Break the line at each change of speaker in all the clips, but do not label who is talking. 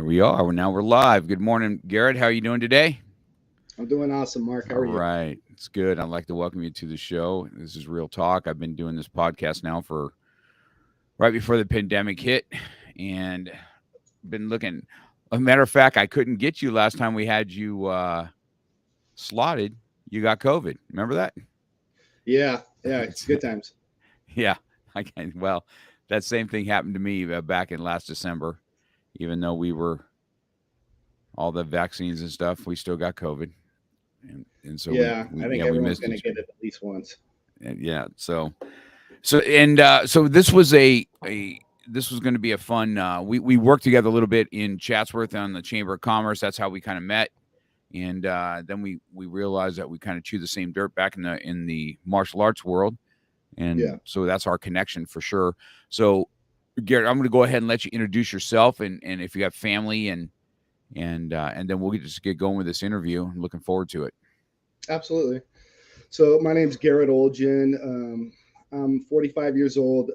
We are. Now we're live. Good morning, Garrett. How are you doing today?
I'm doing awesome, Mark. How
All
are you?
right. It's good. I'd like to welcome you to the show. This is Real Talk. I've been doing this podcast now for right before the pandemic hit and been looking. A matter of fact, I couldn't get you last time we had you slotted. You got COVID. Remember that?
Yeah, it's good times.
Yeah. I can. Well, that same thing happened to me back in last December. Even though we were all the vaccines and stuff, we still got COVID. And so
Yeah, I think
we
everyone's
missed
going to
each
get it at least once.
and yeah. So this was this was going to be a fun. We worked together a little bit in Chatsworth on the Chamber of Commerce. That's how we kind of met, and then we realized that we kind of chew the same dirt back in the martial arts world,
Yeah,
and so that's our connection for sure. So, Garrett, I'm going to go ahead and let you introduce yourself, and if you have family, and then we'll just get going with this interview. I'm looking forward to it.
absolutely. So my name's Garrett Olgin. I'm 45 years old.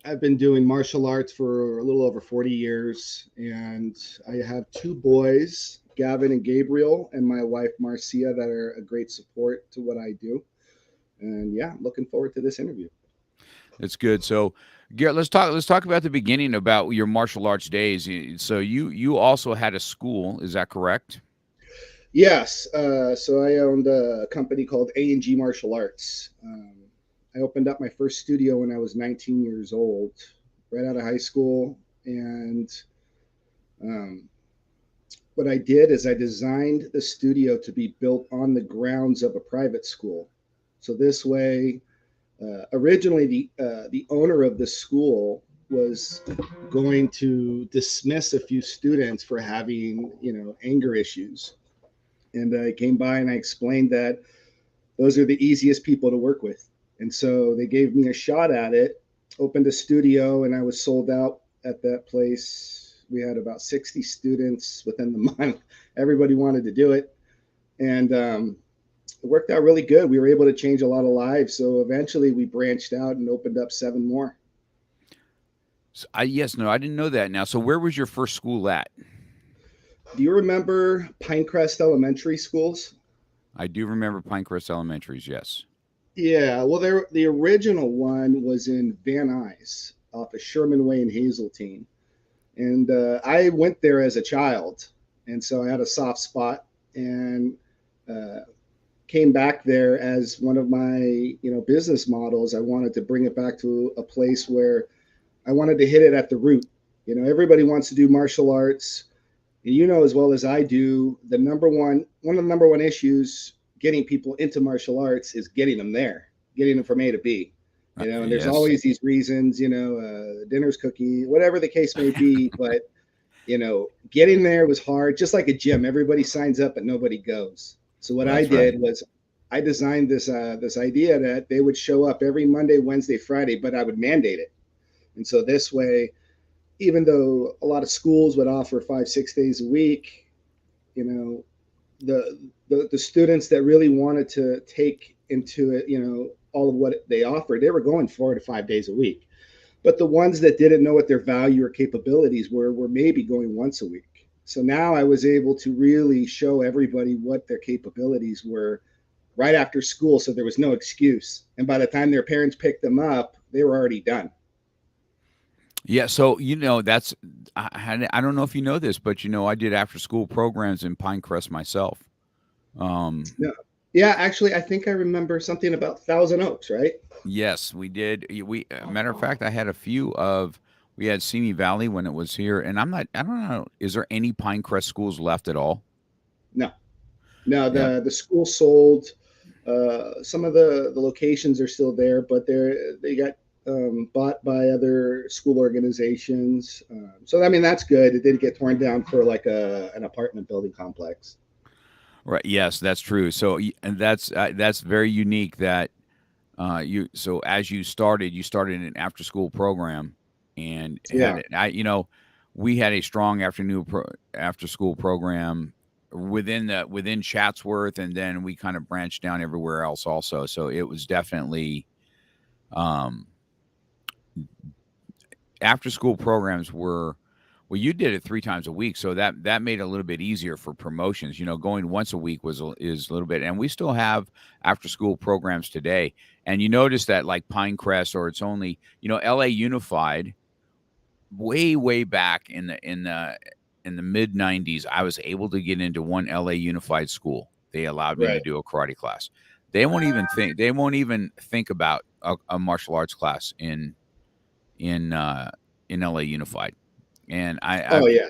I've been doing martial arts for a little over 40 years, and I have two boys, Gavin and Gabriel, and my wife Marcia, that are a great support to what I do. And yeah, I'm looking forward to this interview.
It's good. So, Garrett, let's talk about the beginning about your martial arts days. So you also had a school, is that correct?
Yes. So I owned a company called A&G Martial Arts. I opened up my first studio when I was 19 years old, right out of high school. And um, what I did is I designed the studio to be built on the grounds of a private school. So this way, originally the owner of the school was going to dismiss a few students for having anger issues, and I came by and I explained that those are the easiest people to work with. And so they gave me a shot at it, opened a studio, and I was sold out at that place. We had about 60 students within the month. Everybody wanted to do it. And it worked out really good. We were able to change a lot of lives. So eventually we branched out and opened up seven more.
Yes, no, I didn't know that. Now, so where was your first school at?
Do you remember Pinecrest Elementary Schools?
I do remember Pinecrest Elementaries. Yes.
Yeah, well, the original one was in Van Nuys off of Sherman Way in Hazeltine. And I went there as a child. And so I had a soft spot and uh, came back there as one of my, business models. I wanted to bring it back to a place where I wanted to hit it at the root. Everybody wants to do martial arts. You know as well as I do, one of the number one issues getting people into martial arts is getting them there, getting them from A to B. And there's
Yes.
always these reasons, dinner's cookie, whatever the case may be. But getting there was hard, just like a gym. Everybody signs up, but nobody goes. So what I
That's right.
did was I designed this idea that they would show up every Monday, Wednesday, Friday, but I would mandate it. And so this way, even though a lot of schools would offer 5-6 days a week, you know, the students that really wanted to take into it, all of what they offered, they were going 4 to 5 days a week. But the ones that didn't know what their value or capabilities were maybe going once a week. So now I was able to really show everybody what their capabilities were right after school. So there was no excuse. And by the time their parents picked them up, they were already done.
Yeah. So that's I don't know if you know this, but I did after school programs in Pinecrest myself. Um,
No. Yeah, actually, I think I remember something about Thousand Oaks, right?
yes, we did. Matter of fact, I had a few of. We had Simi Valley when it was here, and I don't know. Is there any Pinecrest schools left at all?
No, no.
Yeah.
The school sold. Some of the locations are still there, but they got bought by other school organizations. So I mean that's good. It didn't get torn down for like an apartment building complex.
Right. Yes, that's true. So, and that's very unique that so as you started an after school program and had
Yeah,
it. We had a strong after school program within Chatsworth, and then we kind of branched down everywhere else also. So it was definitely um, after school programs were Well, you did it 3 times a week, so that made it a little bit easier for promotions. Going once a week is a little bit, and we still have after school programs today. And you notice that like Pinecrest, or it's only LA Unified, way back in the mid '90s, I was able to get into one LA Unified school. They allowed me to
Right.
do a karate class. They won't even think about a martial arts class in uh, in LA Unified. And
Oh yeah.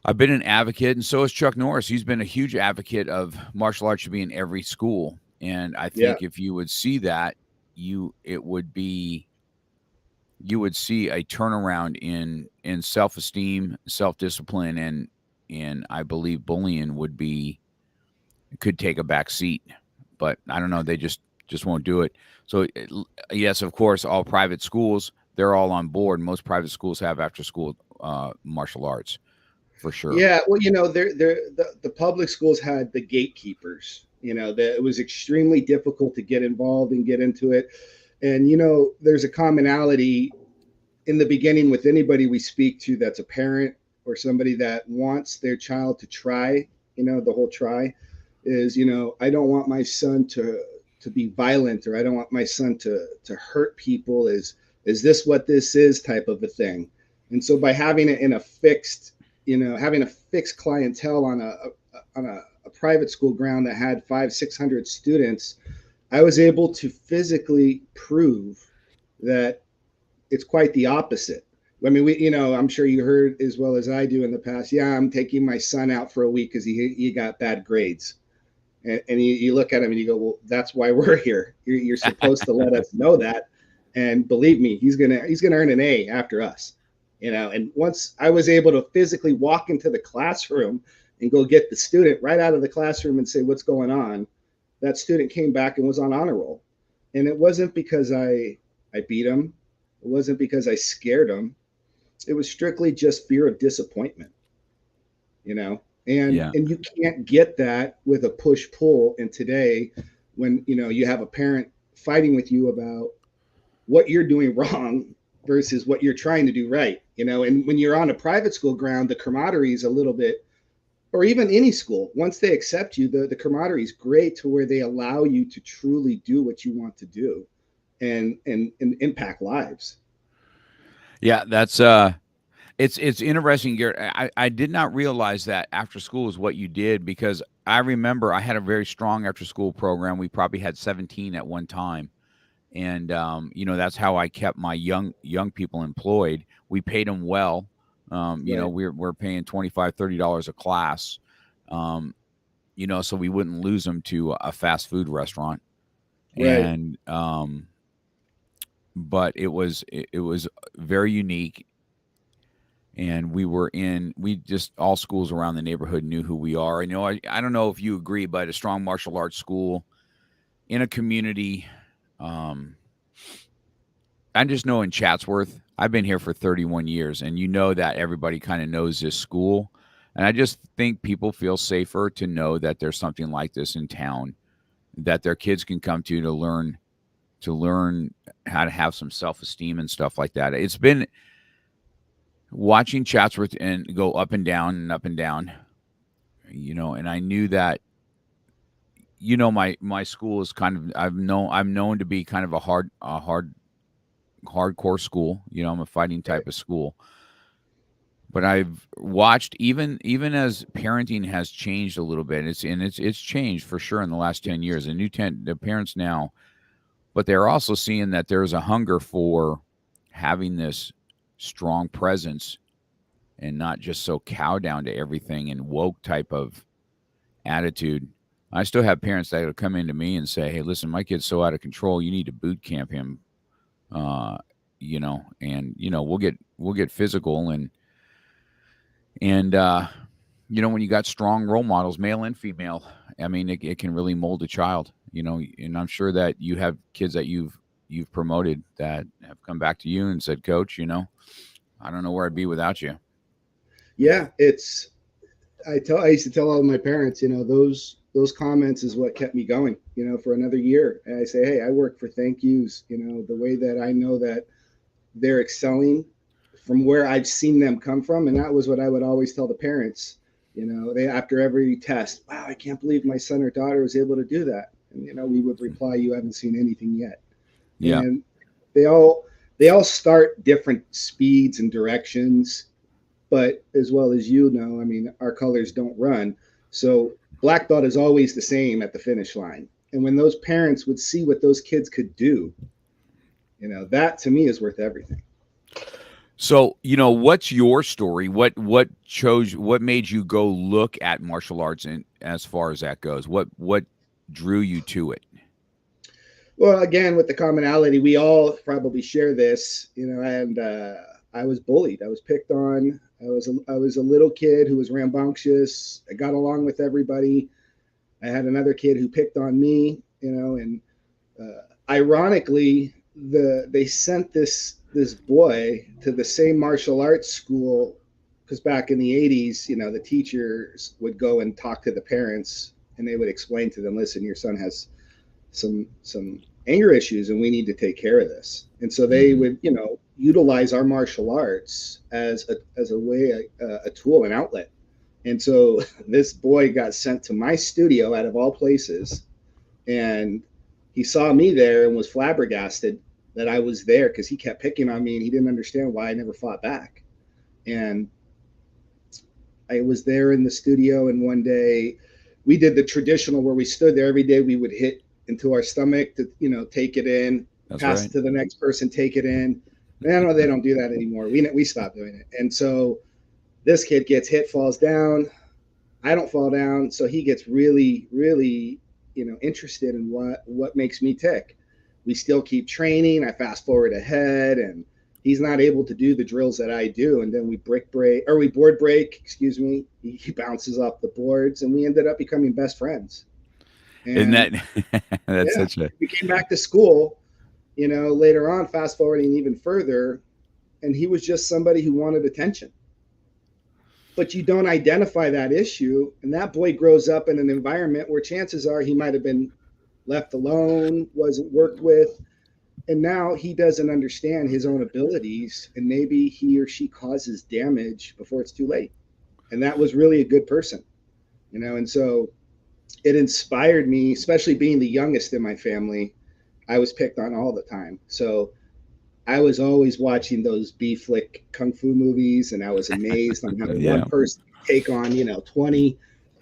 I've been an advocate, and so is Chuck Norris. He's been a huge advocate of martial arts should be in every school. And I
Yeah.
think if you would see that, it would be you would see a turnaround in self esteem, self discipline, and I believe bullying could take a back seat. But I don't know, they just won't do it. So yes, of course, all private schools, they're all on board. Most private schools have after school martial arts for sure.
Yeah, well, the public schools had the gatekeepers. That it was extremely difficult to get involved and get into it. And there's a commonality in the beginning with anybody we speak to that's a parent or somebody that wants their child to try. The whole try is, I don't want my son to be violent, or I don't want my son to hurt people. Is this what this is, type of a thing. And so by having it in a fixed, having a fixed clientele on a private school ground that had 500-600 students, I was able to physically prove that it's quite the opposite. I mean, I'm sure you heard as well as I do in the past. Yeah, I'm taking my son out for a week because he got bad grades, and you look at him and you go, well, that's why we're here. You're supposed to let us know that, and believe me, he's gonna earn an A after us. And once I was able to physically walk into the classroom and go get the student right out of the classroom and say, what's going on, that student came back and was on honor roll. And it wasn't because I beat him. It wasn't because I scared him. It was strictly just fear of disappointment, you know. And
Yeah.
and you can't get that with a push pull. And today, when you have a parent fighting with you about what you're doing wrong versus what you're trying to do right, and when you're on a private school ground, the camaraderie is a little bit, or even any school, once they accept you, the camaraderie is great to where they allow you to truly do what you want to do and impact lives.
Yeah, that's it's interesting, Garrett. I did not realize that after school is what you did, because I remember I had a very strong after school program. We probably had 17 at one time. And that's how I kept my young people employed. We paid them well.
Right.
We're paying $25-$30 a class. Um, so we wouldn't lose them to a fast food restaurant.
Right.
And but it was very unique. And we just all schools around the neighborhood knew who we are. I don't know if you agree, but a strong martial arts school in a community. Um, I just know in Chatsworth, I've been here for 31 years, and that everybody kind of knows this school. And I just think people feel safer to know that there's something like this in town that their kids can come to learn how to have some self-esteem and stuff like that. It's been watching Chatsworth and go up and down and up and down, and I knew that my school is kind of I'm known to be kind of a hardcore school. I'm a fighting
Right.
type of school. But I've watched, even as parenting has changed a little bit. It's changed for sure in the last 10 years. The parents now, but they're also seeing that there's a hunger for having this strong presence and not just so cow down to everything and woke type of attitude. I still have parents that will come into me and say, "Hey, listen, my kid's so out of control. You need to boot camp him." Uh, and we'll get physical, and when you got strong role models, male and female, I mean, it can really mold a child. And I'm sure that you have kids that you've promoted that have come back to you and said, "Coach, I don't know where I'd be without you."
Yeah, I used to tell all of my parents, those comments is what kept me going, for another year. And I say, hey, I work for thank yous, the way that I know that they're excelling from where I've seen them come from. And that was what I would always tell the parents. You know, they, after every test, wow, I can't believe my son or daughter was able to do that. And, you know, we would reply, you haven't seen anything yet.
Yeah.
And they all start different speeds and directions, but as well as you know, I mean, our colors don't run. So black belt is always the same at the finish line. And when those parents would see what those kids could do, you know, that to me is worth everything.
So, you know, what's your story? What made you go look at martial arts and as far as that goes? What drew you to it?
Well, again, with the commonality, we all probably share this, you know, and I was bullied. I was picked on. I was a little kid who was rambunctious. I got along with everybody. I had another kid who picked on me, you know, and ironically, they sent this boy to the same martial arts school because back in the 80s, you know, the teachers would go and talk to the parents and they would explain to them, listen, your son has some anger issues and we need to take care of this. And so they would, you know, utilize our martial arts as a way, a tool, an outlet. And so this boy got sent to my studio out of all places, and he saw me there and was flabbergasted that I was there because he kept picking on me and he didn't understand why I never fought back. And I was there in the studio, and one day we did the traditional where we stood there every day. We would hit into our stomach to, you know, take it in,
That's
pass
right.
it to the next person, take it in. And I know they don't do that anymore. We stopped doing it. And so this kid gets hit, falls down. I don't fall down. So he gets really, really, you know, interested in what makes me tick. We still keep training. I fast forward ahead, and he's not able to do the drills that I do. And then we board break, excuse me. He bounces off the boards, and we ended up becoming best friends.
Isn't
And
that that's
yeah,
such a
we came back to school, you know, later on, fast forwarding even further, and he was just somebody who wanted attention. But you don't identify that issue, and that boy grows up in an environment where chances are he might have been left alone, wasn't worked with, and now he doesn't understand his own abilities, and maybe he or she causes damage before it's too late. And that was really a good person, you know. And so it inspired me, especially being the youngest in my family. I was picked on all the time. So I was always watching those B flick kung fu movies, and I was amazed on how one
yeah.
person take on, you know, 20.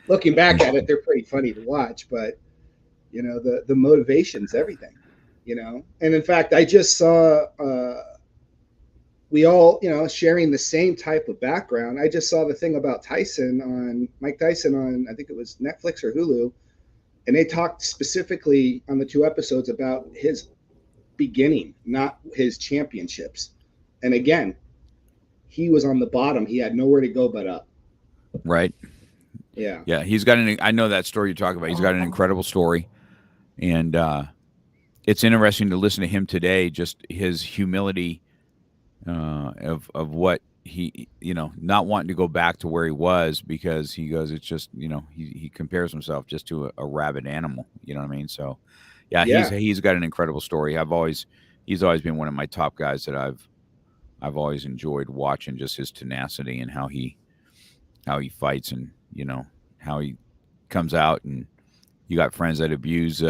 Looking back at it, they're pretty funny to watch, but you know, the motivation's everything, you know. And in fact, I just saw we all, you know, sharing the same type of background. I just saw the thing about Mike Tyson on, I think it was Netflix or Hulu, and they talked specifically on the two episodes about his beginning, not his championships. And again, he was on the bottom. He had nowhere to go but up.
Right.
Yeah.
Yeah. He's got an. I know that story you're talking about. He's got an incredible story, and it's interesting to listen to him today. Just his humility of what he, you know, not wanting to go back to where he was because he goes, it's just, you know, he compares himself just to a rabid animal. You know what I mean? So, yeah,
Yeah.
he's got an incredible story. He's always been one of my top guys that I've always enjoyed watching, just his tenacity and how he fights, and you know how he comes out, and you got friends that abuse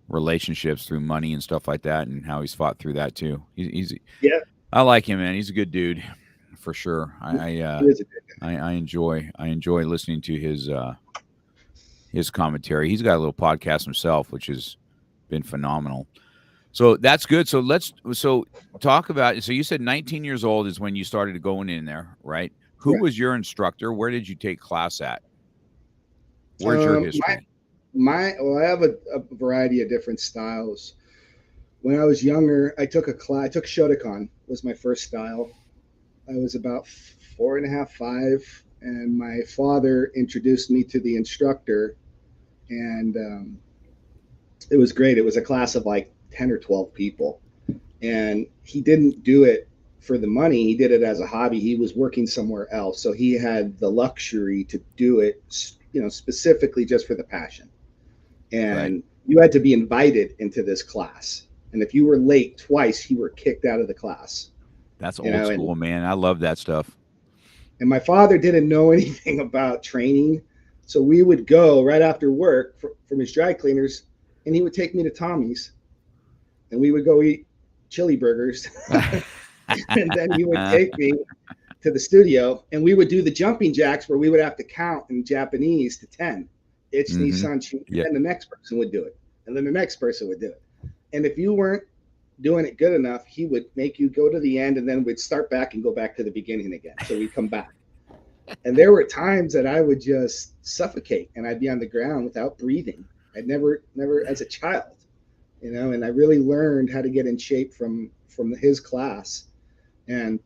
relationships through money and stuff like that, and how he's fought through that too. He's
Yeah.
I like him, man. He's a good dude for sure.
He is a good guy.
I enjoy listening to his commentary. He's got a little podcast himself, which has been phenomenal. So that's good. So talk about. So you said 19 years old is when you started going in there, right? Who
Correct.
was your instructor? Where did you take class at? Where's your
My
history?
well, I have a variety of different styles. When I was younger, I took a class. I took Shotokan was my first style. I was about four and a half, five, and my father introduced me to the instructor, and it was great. It was a class of like 10 or 12 people, and he didn't do it for the money. He did it as a hobby. He was working somewhere else, so he had the luxury to do it, you know, specifically just for the passion.
Right.
And you had to be invited into this class, and if you were late twice, you were kicked out of the class.
That's
you
old
know,
school, man. I love that stuff.
and my father didn't know anything about training. So we would go right after work from his dry cleaners, and he would take me to Tommy's, and we would go eat chili burgers. And then he would take me to the studio, and we would do the jumping jacks where we would have to count in Japanese to 10. Ich, ni,
Mm-hmm.
san, chi. And
Yep.
then the next person would do it. And then the next person would do it. And if you weren't doing it good enough, he would make you go to the end, and then we'd start back and go back to the beginning again. So we'd come back. And there were times that I would just suffocate and I'd be on the ground without breathing. I'd never as a child, and I really learned how to get in shape from his class. And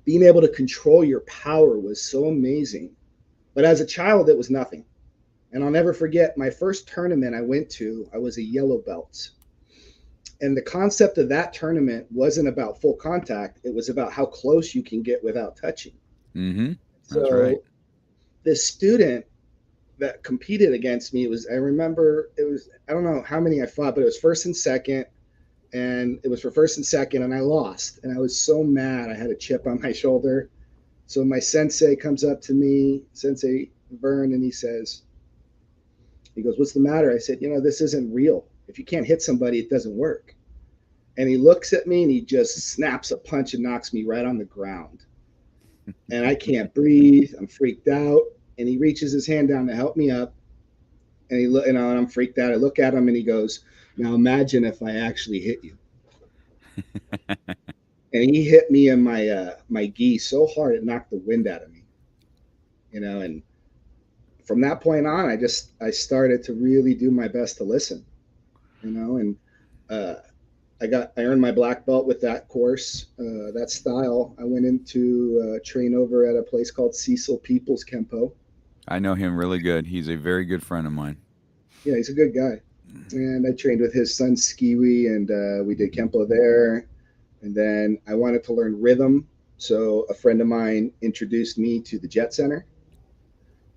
being able to control your power was so amazing. But as a child, it was nothing. And I'll never forget my first tournament I went to, I was a yellow belt. And the concept of that tournament wasn't about full contact, it was about how close you can get without touching.
Mm-hmm. That's right.
So this student that competed against me was, I remember it was, I don't know how many I fought, but it was first and second. And it was for first and second, and I lost. And I was so mad. I had a chip on my shoulder. So my sensei comes up to me, Sensei Vern, and he goes, "What's the matter?" I said, "This isn't real. If you can't hit somebody, it doesn't work." And he looks at me and he just snaps a punch and knocks me right on the ground. And I can't breathe. I'm freaked out. And he reaches his hand down to help me up. And and I'm freaked out. I look at him and he goes, "Now imagine if I actually hit you." And he hit me in my gi so hard it knocked the wind out of me. And from that point on, I started to really do my best to listen. And uh, I earned my black belt with that course, that style. I went into train over at a place called Cecil People's Kempo.
I know him really good. He's a very good friend of mine.
Yeah, he's a good guy. And I trained with his son Skiwi, and we did Kempo there. And then I wanted to learn rhythm, so a friend of mine introduced me to the Jet Center,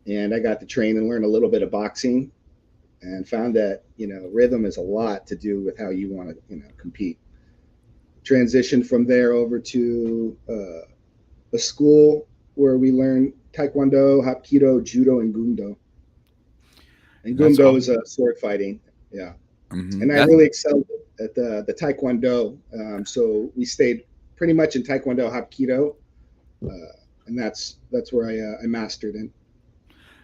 and I got to train and learn a little bit of boxing, and found that rhythm is a lot to do with how you want to compete. Transitioned from there over to a school where we learn Taekwondo, Hapkido, Judo, and Gumdo. And
That's
Gumdo
all.
is sword fighting. Yeah.
Mm-hmm.
And I really excelled at the Taekwondo. So we stayed pretty much in Taekwondo Hapkido, and that's where I mastered in.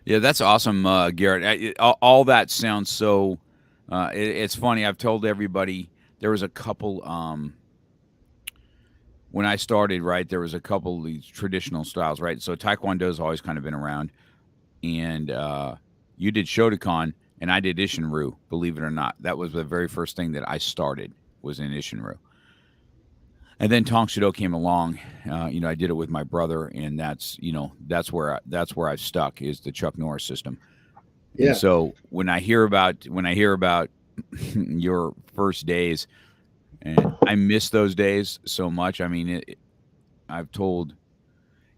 Yeah, that's awesome, Garrett. All that sounds so. It's funny. I've told everybody there was a couple. When I started, right, there was a couple of these traditional styles, right. So Taekwondo's always kind of been around, and you did Shotokan, and I did Ishinryu. Believe it or not, that was the very first thing that I started was in Ishinryu. And then Tong Shido came along. I did it with my brother, and that's where I've stuck is the Chuck Norris system. And
Yeah,
so when I hear about your first days, and I miss those days so much. I mean, I've told,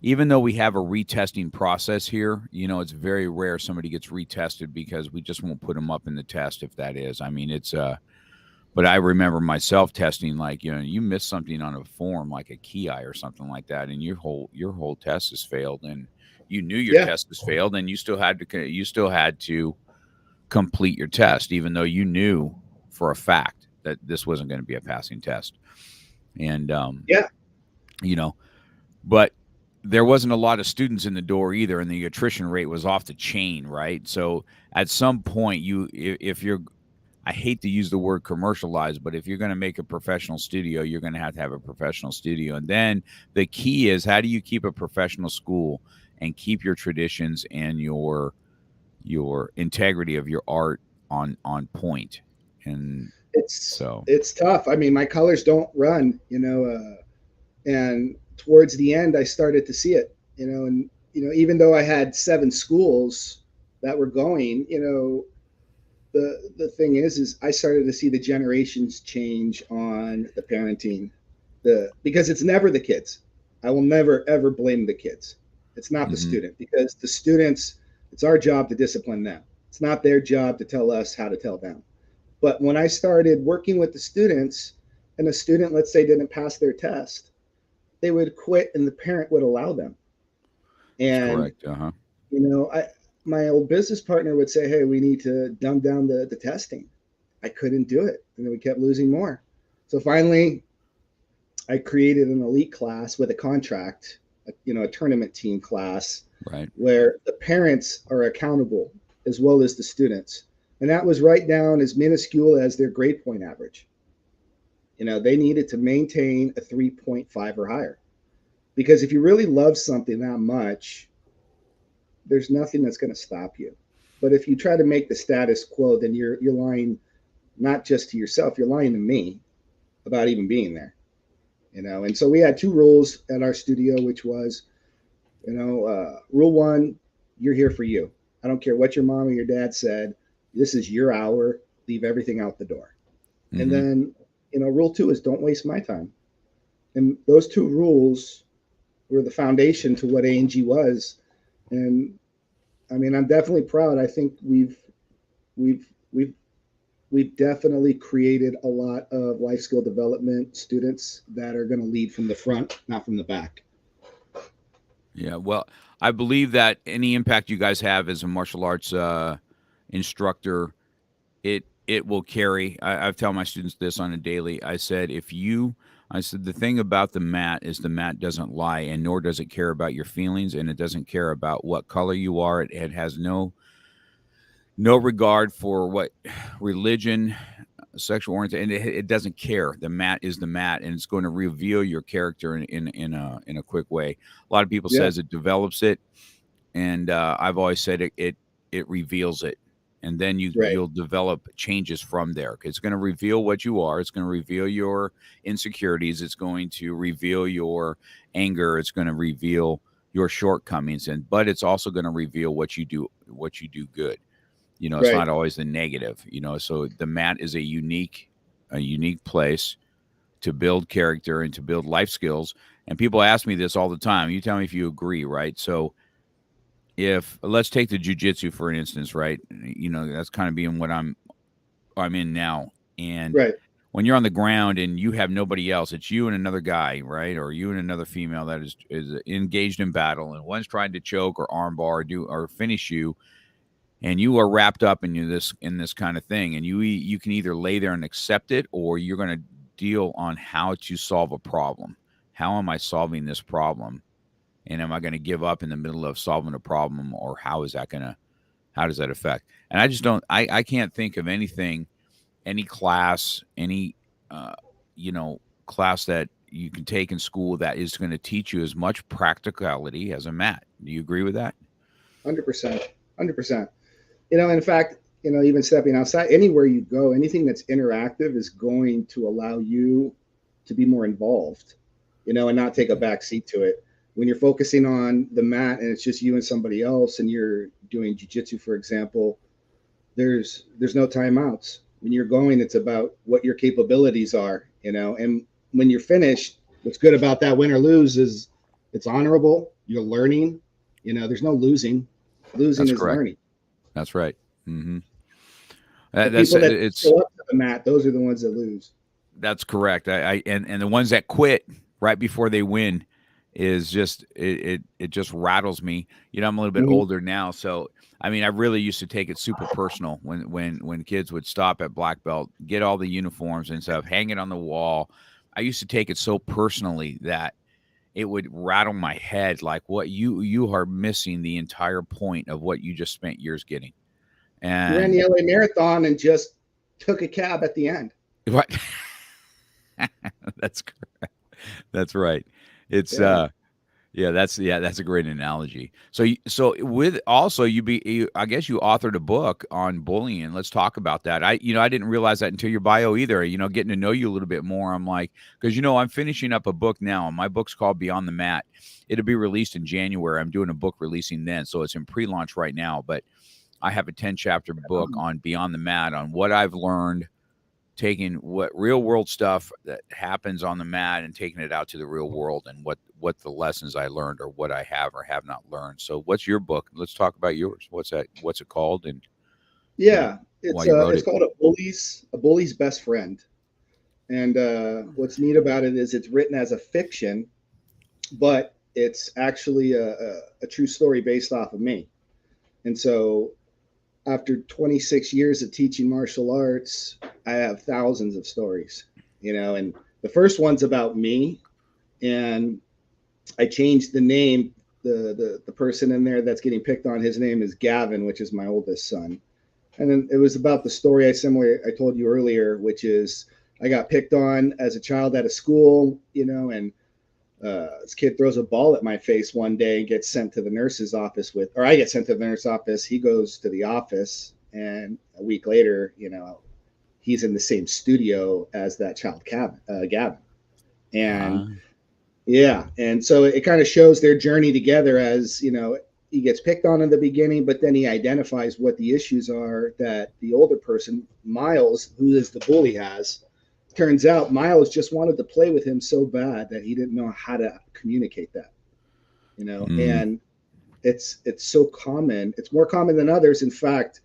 even though we have a retesting process here, it's very rare somebody gets retested because we just won't put them up in the test if that is. I mean, it's but I remember myself testing, like, you miss something on a form like a ki or something like that, and your whole test has failed, and you knew your
yeah,
test has failed, and you still had to complete your test, even though you knew for a fact that this wasn't going to be a passing test. And
yeah.
you know, but there wasn't a lot of students in the door either, and the attrition rate was off the chain, right? So at some point, if you're, I hate to use the word commercialized, but if you're going to make a professional studio, you're going to have a professional studio. And then the key is, how do you keep a professional school and keep your traditions and your integrity of your art on point? And
It's
so,
it's tough. I mean, my colors don't run, and towards the end, I started to see it, and even though I had 7 schools that were going, the thing is I started to see the generations change on the parenting, because it's never the kids. I will never ever blame the kids. It's not the
mhm.
student, because the students, it's our job to discipline them. It's not their job to tell us how to tell them. But when I started working with the students, and a student, let's say, didn't pass their test, they would quit and the parent would allow them.
That's
And,
correct. Uh-huh.
my old business partner would say, hey, we need to dumb down the testing. I couldn't do it. And then we kept losing more. So finally, I created an elite class with a contract, a tournament team class
Right.
where the parents are accountable as well as the students. And that was right down as minuscule as their grade point average. They needed to maintain a 3.5 or higher. Because if you really love something that much, there's nothing that's going to stop you. But if you try to make the status quo, then you're lying not just to yourself, you're lying to me about even being there. And so we had two rules at our studio, which was, rule one, you're here for you. I don't care what your mom or your dad said. This is your hour. Leave everything out the door. And
Mm-hmm.
then, rule two is don't waste my time. And those two rules were the foundation to what A&G was. And I mean, I'm definitely proud. I think we've we've we've definitely created a lot of life skill development students that are going to lead from the front, not from the back.
Yeah. Well, I believe that any impact you guys have as a martial arts instructor, it will carry. I've told my students this on a daily. I said the thing about the mat is the mat doesn't lie, and nor does it care about your feelings, and it doesn't care about what color you are. It has no regard for what religion, sexual orientation, and it doesn't care. The mat is the mat, and it's going to reveal your character in a quick way. A lot of people
Yeah,
says it develops it, and I've always said it reveals it, and then
right,
you'll develop changes from there. It's going to reveal what you are. It's going to reveal your insecurities. It's going to reveal your anger. It's going to reveal your shortcomings, but it's also going to reveal what you do good. It's
right.
not always the negative. So the mat is a unique place to build character and to build life skills. And people ask me this all the time. You tell me if you agree, right? So if let's take the jujitsu for an instance, right? That's kind of being what I'm in now. And
Right.
when you're on the ground and you have nobody else, it's you and another guy, right? Or you and another female that is engaged in battle, and one's trying to choke or armbar or finish you, and you are wrapped up in this kind of thing, and you can either lay there and accept it, or you're going to deal on how to solve a problem. How am I solving this problem? And am I going to give up in the middle of solving a problem, or how does that affect? And I just don't, I can't think of anything, any class, any, uh, you know, class that you can take in school that is going to teach you as much practicality as a mat. Do you agree with that?
100%. 100%. In fact, even stepping outside, anywhere you go, anything that's interactive is going to allow you to be more involved, and not take a back seat to it. When you're focusing on the mat and it's just you and somebody else and you're doing jujitsu, for example, there's no timeouts. When you're going, it's about what your capabilities are, and when you're finished, what's good about that win or lose is it's honorable. You're learning, there's no losing. Losing
That's
is
correct.
learning.
That's right. Hmm.
The
That's
people that
it's
show up to the mat, those are the ones that lose.
That's correct. And the ones that quit right before they win is just it just rattles me. I'm a little bit
Mhm.
older now, so I mean, I really used to take it super personal when kids would stop at black belt, get all the uniforms and stuff, hang it on the wall. I used to take it so personally that it would rattle my head like what you are missing the entire point of what you just spent years getting.
You ran
And
the LA Marathon and just took a cab at the end.
what that's that's right. It's
Yeah.
that's a great analogy. So with also I guess you authored a book on bullying. Let's talk about that. I didn't realize that until your bio either. Getting to know you a little bit more. I'm like, because I'm finishing up a book now, and my book's called Beyond the Mat. It'll be released in January. I'm doing a book releasing then, so it's in pre-launch right now. But I have a 10-chapter book on Beyond the Mat, on what I've learned, taking what real world stuff that happens on the mat and taking it out to the real world, and what the lessons I learned or what I have or have not learned. So what's your book? Let's talk about yours. What's it called, and you know
Yeah.
why you wrote
It's
it?
called a bully's best friend. And what's neat about it is it's written as a fiction, but it's actually a true story based off of me. And so after 26 years of teaching martial arts, I have thousands of stories, and the first one's about me. And I changed the name. The person in there that's getting picked on, his name is Gavin, which is my oldest son. And then it was about the story I told you earlier, which is I got picked on as a child at a school, and this kid throws a ball at my face one day and gets sent to the nurse's office or I get sent to the nurse's office. He goes to the office, and a week later, he's in the same studio as that child, Gavin. And
Uh,
yeah, and so it kind of shows their journey together as, he gets picked on in the beginning, but then he identifies what the issues are that the older person, Miles, who is the bully, has. Turns out Miles just wanted to play with him so bad that he didn't know how to communicate that,
mm,
and it's so common. It's more common than others. In fact,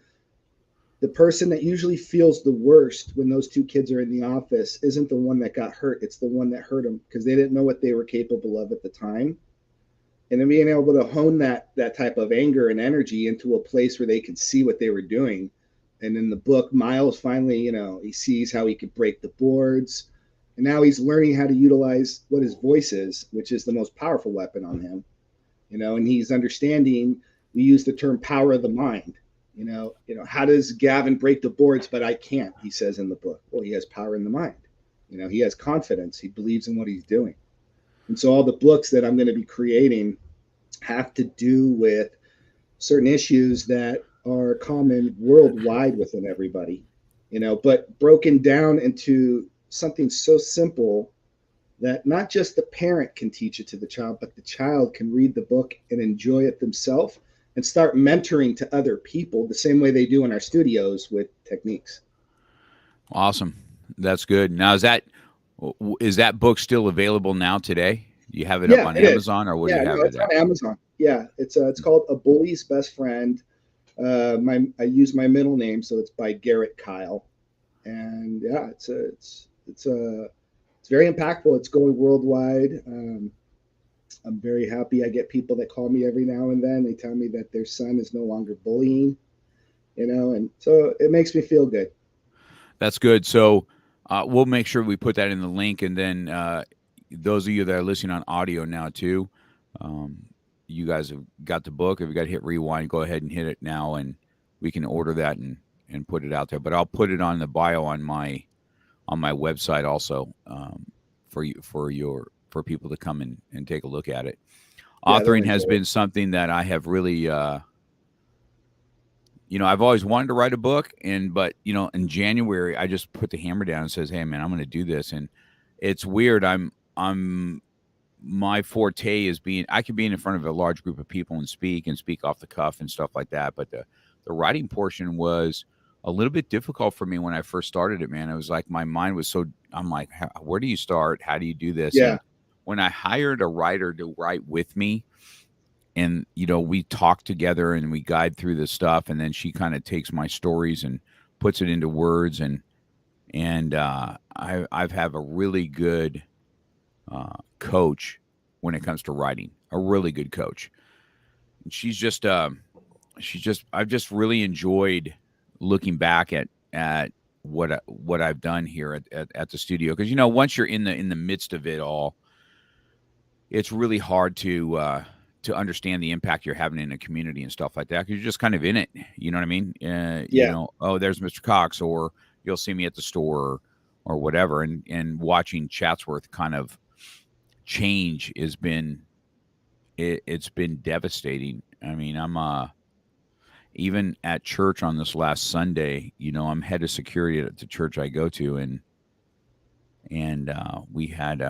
the person that usually feels the worst when those two kids are in the office isn't the one that got hurt. It's the one that hurt them because they didn't know what they were capable of at the time. And then being able to hone that type of anger and energy into a place where they could see what they were doing. And in the book, Miles finally, he sees how he could break the boards. And now he's learning how to utilize what his voice is, which is the most powerful weapon on him. And he's understanding, we use the term power of the mind. How does Gavin break the boards, but I can't, he says in the book. Well, he has power in the mind. He has confidence. He believes in what he's doing. And so all the books that I'm going to be creating have to do with certain issues that are common worldwide within everybody, but broken down into something so simple that not just the parent can teach it to the child, but the child can read the book and enjoy it themselves and start mentoring to other people the same way they do in our studios with techniques.
awesome. That's good. Now, is that book still available now today? You have it up
Yeah,
on
it is.
Amazon, or where do
Yeah,
you
no,
have it
it's
at?
on Amazon. Yeah, it's called A Bully's Best Friend. I use my middle name, so it's by Garrett Kyle. And yeah, it's very impactful. It's going worldwide. I'm very happy. I get people that call me every now and then. They tell me that their son is no longer bullying, and so it makes me feel good.
That's good. So we'll make sure we put that in the link, and then those of you that are listening on audio now too, um, you guys have got the book. If you got to hit rewind, go ahead and hit it now, and we can order that and put it out there. But I'll put it on the bio on my website also, for you for people to come and take a look at it.
Yeah, they'll
Authoring
enjoy
has
it.
been something that I have really I've always wanted to write a book, but in January I just put the hammer down and says, "Hey, man, I'm going to do this." And it's weird. I'm my forte is being I can be in front of a large group of people and speak off the cuff and stuff like that. But the writing portion was a little bit difficult for me when I first started it. Man, it was like my mind was so. I'm like, where do you start? How do you do this?
Yeah,
And when I hired a writer to write with me, and we talk together and we guide through this stuff, and then she kind of takes my stories and puts it into words, and I've have a really good coach when it comes to writing, a really good coach. And she's just I've just really enjoyed looking back at what I've done here at the studio, because once you're in the midst of it all, it's really hard to understand the impact you're having in a community and stuff like that, because you're just kind of in it. You know what I mean?
yeah,
Oh, there's Mr. Cox, or you'll see me at the store, or whatever, and watching Chatsworth kind of change has been it's been devastating. I mean, I'm even at church on this last Sunday, I'm head of security at the church I go to, and we had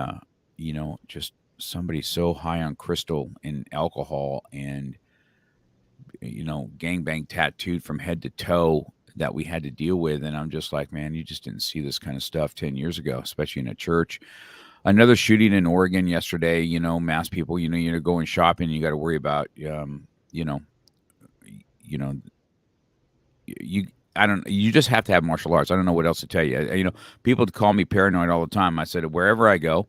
just somebody so high on crystal and alcohol, and gangbang tattooed from head to toe, that we had to deal with. And I'm just like, man, you just didn't see this kind of stuff 10 years ago, especially in a church. Another shooting in Oregon yesterday, mass people, you're going shopping, you got to worry about you know you know you I don't you just have to have martial arts. I don't know what else to tell you. People call me paranoid all the time. I said, wherever I go,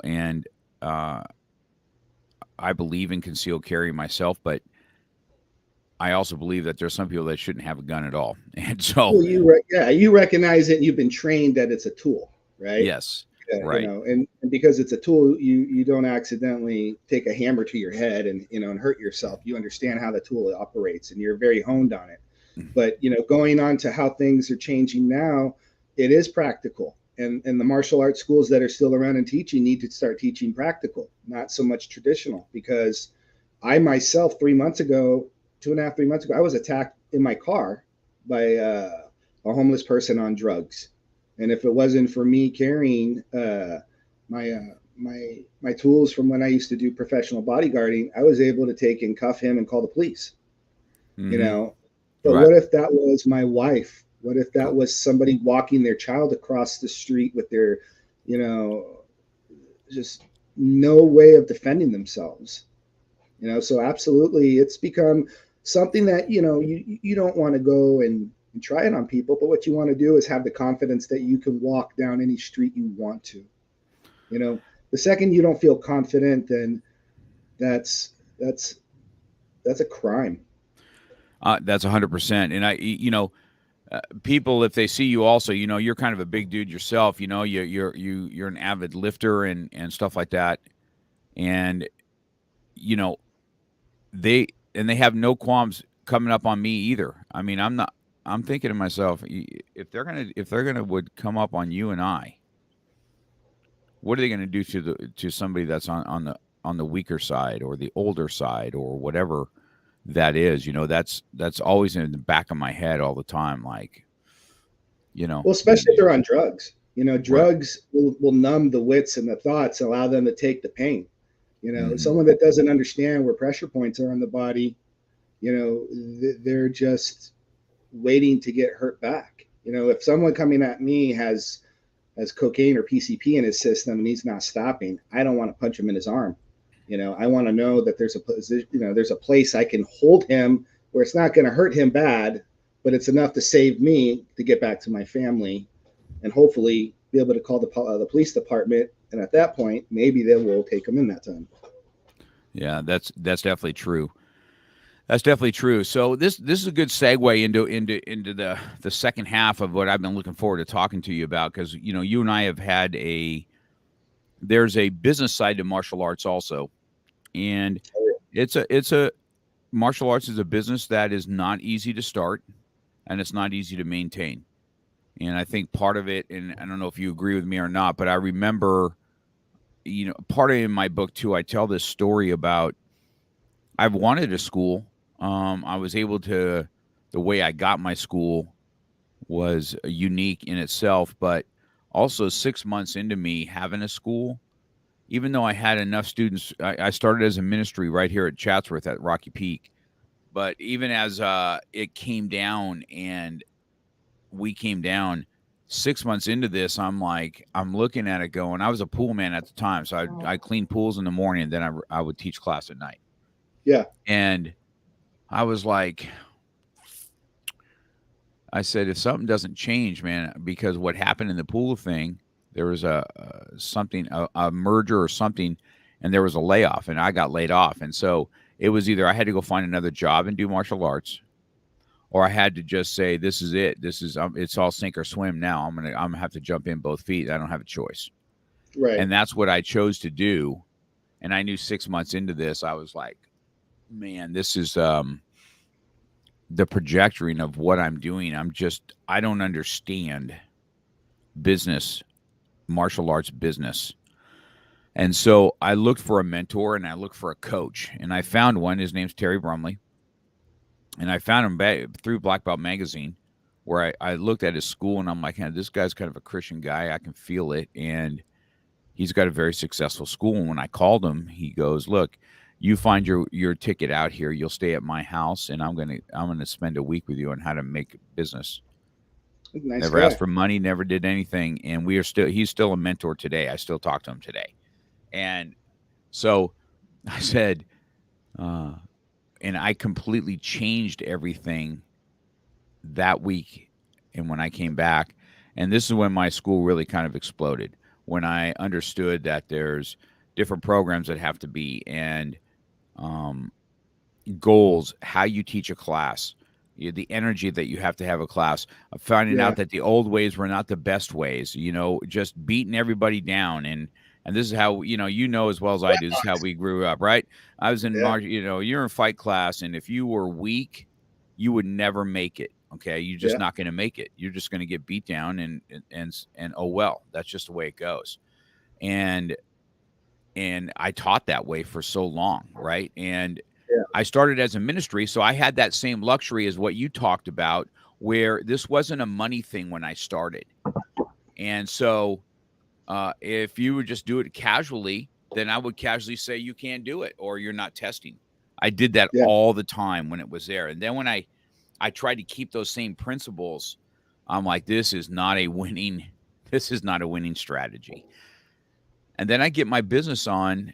and uh I believe in concealed carry myself, but I also believe that there's some people that shouldn't have a gun at all. And so,
Well, you recognize it, and you've been trained that it's a tool, right?
yes,
Yeah,
right.
and because it's a tool, you don't accidentally take a hammer to your head and and hurt yourself. You understand how the tool operates, and you're very honed on it. But going on to how things are changing now, it is practical, and the martial arts schools that are still around and teaching need to start teaching practical, not so much traditional. Because I myself, 3 months ago, 2.5, 3 months ago, I was attacked in my car by a homeless person on drugs, and if it wasn't for me carrying my tools from when I used to do professional bodyguarding, I was able to take and cuff him and call the police. You
Mm-hmm.
know, but
Right.
what if that was my wife? What if that
Co-
was somebody walking their child across the street with their, you know, just no way of defending themselves? So absolutely, it's become something that you don't want to go and try it on people, but what you want to do is have the confidence that you can walk down any street you want to. The second you don't feel confident, then that's that's that's a crime.
that's 100%. And people, if they see you also, you're kind of a big dude yourself, you're an avid lifter and stuff like that. And, you know, they have no qualms coming up on me either. I mean, I'm thinking to myself, if they're gonna would come up on you and I, what are they gonna do to somebody that's on the weaker side or the older side or whatever that is? That's always in the back of my head all the time. Like,
Well, especially if they're on drugs.
right.
Drugs will numb the wits and the thoughts, allow them to take the pain.
Hmm.
Someone that doesn't understand where pressure points are in the body, they're just waiting to get hurt back. If someone coming at me has cocaine or PCP in his system and he's not stopping, I don't want to punch him in his arm. I want to know that there's a position, there's a place I can hold him where it's not going to hurt him bad, but it's enough to save me to get back to my family and hopefully be able to call the police department. And at that point, maybe they will take him in that time.
Yeah, that's definitely true. That's definitely true. So this is a good segue into the second half of what I've been looking forward to talking to you about, because you and I have had there's a business side to martial arts also, and it's a martial arts is a business that is not easy to start and it's not easy to maintain. And I think part of it, and I don't know if you agree with me or not, but I remember, part of it in my book too, I tell this story about I've wanted a school. I was able to, the way I got my school was unique in itself, but also 6 months into me having a school, even though I had enough students, I started as a ministry right here at Chatsworth at Rocky Peak. But even as it came down and we came down 6 months into this, I'm looking at it going, I was a pool man at the time. So I cleaned pools in the morning and then I would teach class at night.
Yeah.
And I was like, I said, if something doesn't change, man, because what happened in the pool thing, there was a merger or something, and there was a layoff, and I got laid off, and so it was either I had to go find another job and do martial arts, or I had to just say, this is it. This is it's all sink or swim now. I'm gonna have to jump in both feet. I don't have a choice,
Right.
and that's what I chose to do. And I knew 6 months into this, I was like, man, this is the trajectory of what I'm doing. I don't understand business, martial arts business. And so I looked for a mentor and I looked for a coach. And I found one. His name's Terry Brumley. And I found him through Black Belt Magazine, where I looked at his school and I'm like, hey, this guy's kind of a Christian guy. I can feel it. And he's got a very successful school. And when I called him, he goes, look, you find your ticket out here. You'll stay at my house, and I'm gonna spend a week with you on how to make business.
Nice
Never asked
guy.
for money, never did anything, and he's still a mentor today. I still talk to him today. And so I said, uh, and I completely changed everything that week. And when I came back, and this is when my school really kind of exploded, when I understood that there's different programs that have to be. And um, goals, how you teach a class, the energy that you have a class, finding
Yeah.
out that the old ways were not the best ways, just beating everybody down. And this is how, you know as well as I do, this is how we grew up, right? I was in
Yeah.
March, you're in fight class, and if you were weak, you would never make it. Okay. You're just
Yeah.
not going to make it. You're just going to get beat down and oh, well, that's just the way it goes. And I taught that way for so long, right? And
Yeah.
I started as a ministry, so I had that same luxury as what you talked about, where this wasn't a money thing when I started. And so, if you would just do it casually, then I would casually say you can't do it or you're not testing. I did that
Yeah.
all the time when it was there, and then when I tried to keep those same principles, I'm like, this is not a winning. This is not a winning strategy. And then I get my business on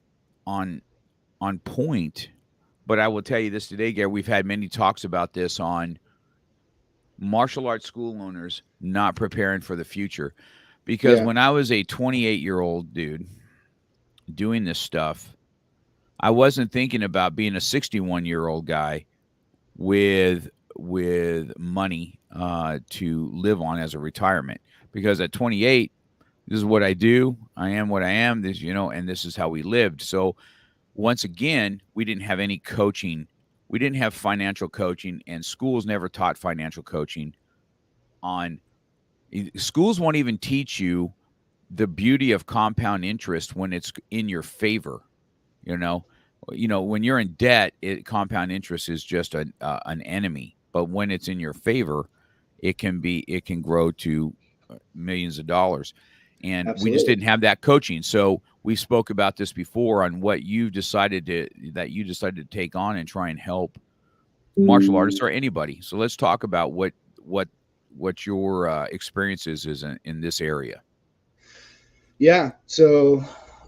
on point. But I will tell you this today, Gary. We've had many talks about this on martial arts school owners not preparing for the future. Because
Yeah.
when I was a 28-year-old dude doing this stuff, I wasn't thinking about being a 61-year-old guy with money to live on as a retirement. Because at 28, this is what I do. I am what I am. This, and this is how we lived. So once again, we didn't have any coaching. We didn't have financial coaching, and schools never taught financial coaching. On schools won't even teach you the beauty of compound interest when it's in your favor. You know, when you're in debt, compound interest is just an enemy. But when it's in your favor, it can grow to millions of dollars. And we just
Absolutely.
didn't have that coaching. So we spoke about this before on what you decided to take on and try and help martial artists or anybody. So let's talk about what your experience is in this area.
Yeah. So,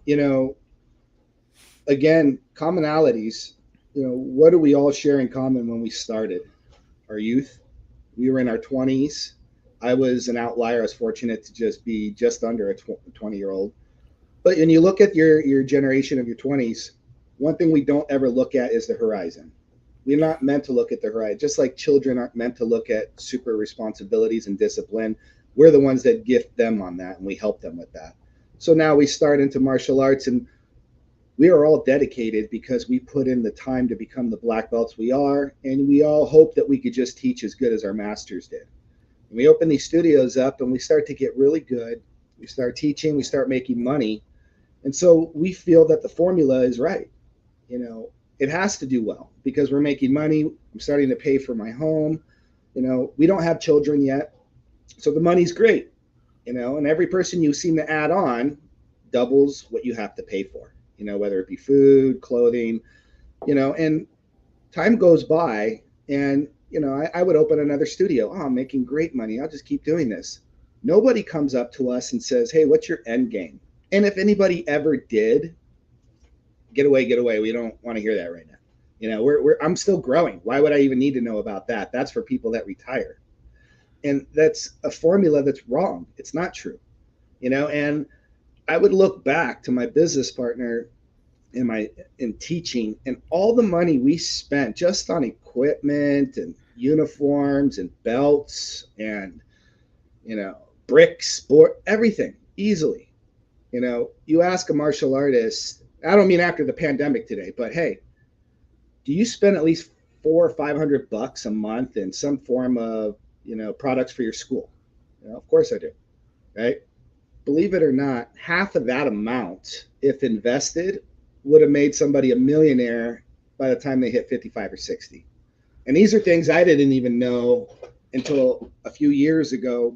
you know, again, commonalities. What do we all share in common when we started? Our youth. We were in our 20s. I was an outlier. I was fortunate to just be just under a 20-year-old. But when you look at your generation of your 20s, one thing we don't ever look at is the horizon. We're not meant to look at the horizon. Just like children aren't meant to look at super responsibilities and discipline, we're the ones that gift them on that and we help them with that. So now we start into martial arts, and we are all dedicated because we put in the time to become the black belts we are, and we all hope that we could just teach as good as our masters did. And we open these studios up and we start to get really good. We start teaching, we start making money. And so we feel that the formula is right. It has to do well because we're making money. I'm starting to pay for my home. We don't have children yet. So the money's great, and every person you seem to add on doubles what you have to pay for, whether it be food, clothing, and time goes by, and I would open another studio. Oh, I'm making great money. I'll just keep doing this. Nobody comes up to us and says, hey, what's your end game? And if anybody ever did, get away. We don't want to hear that right now. I'm still growing. Why would I even need to know about that? That's for people that retire. And that's a formula that's wrong. It's not true. And I would look back to my business partner in teaching and all the money we spent just on equipment and uniforms and belts and bricks, board, everything easily. You ask a martial artist, I don't mean after the pandemic today, but hey, do you spend at least 400 or 500 bucks a month in some form of products for your school? Of course I do, right? Believe it or not, half of that amount, if invested, would have made somebody a millionaire by the time they hit 55 or 60. And these are things I didn't even know until a few years ago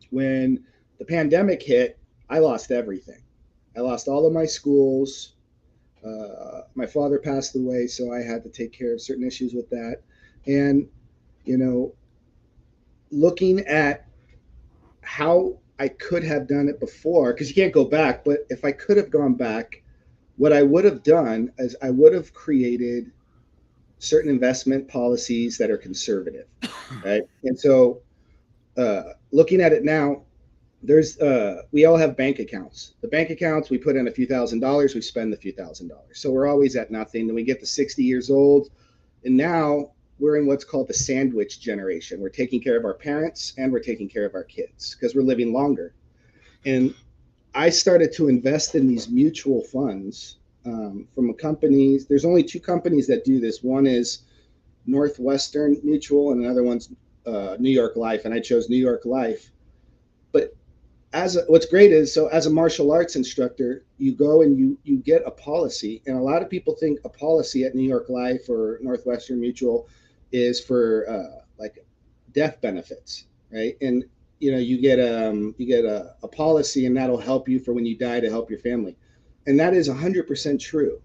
when the pandemic hit. I lost everything. I lost all of my schools. My father passed away, so I had to take care of certain issues with that. And, you know, looking at how I could have done it before, because you can't go back, but if I could have gone back, what I would have done is I would have created certain investment policies that are conservative, right? And so looking at it now, there's we all have bank accounts. The bank accounts, we put in a few $1,000s, we spend a few $1,000s. So we're always at nothing. Then we get to 60 years old, and now we're in what's called the sandwich generation. We're taking care of our parents and we're taking care of our kids because we're living longer. And I started to invest in these mutual funds from companies. There's only two companies that do this. One is Northwestern Mutual, and another one's New York Life. And I chose New York Life. But what's great is, so as a martial arts instructor, you go and you get a policy, and a lot of people think a policy at New York Life or Northwestern Mutual is for like death benefits, right? And you get a policy, and that'll help you for when you die to help your family, and that is 100% true.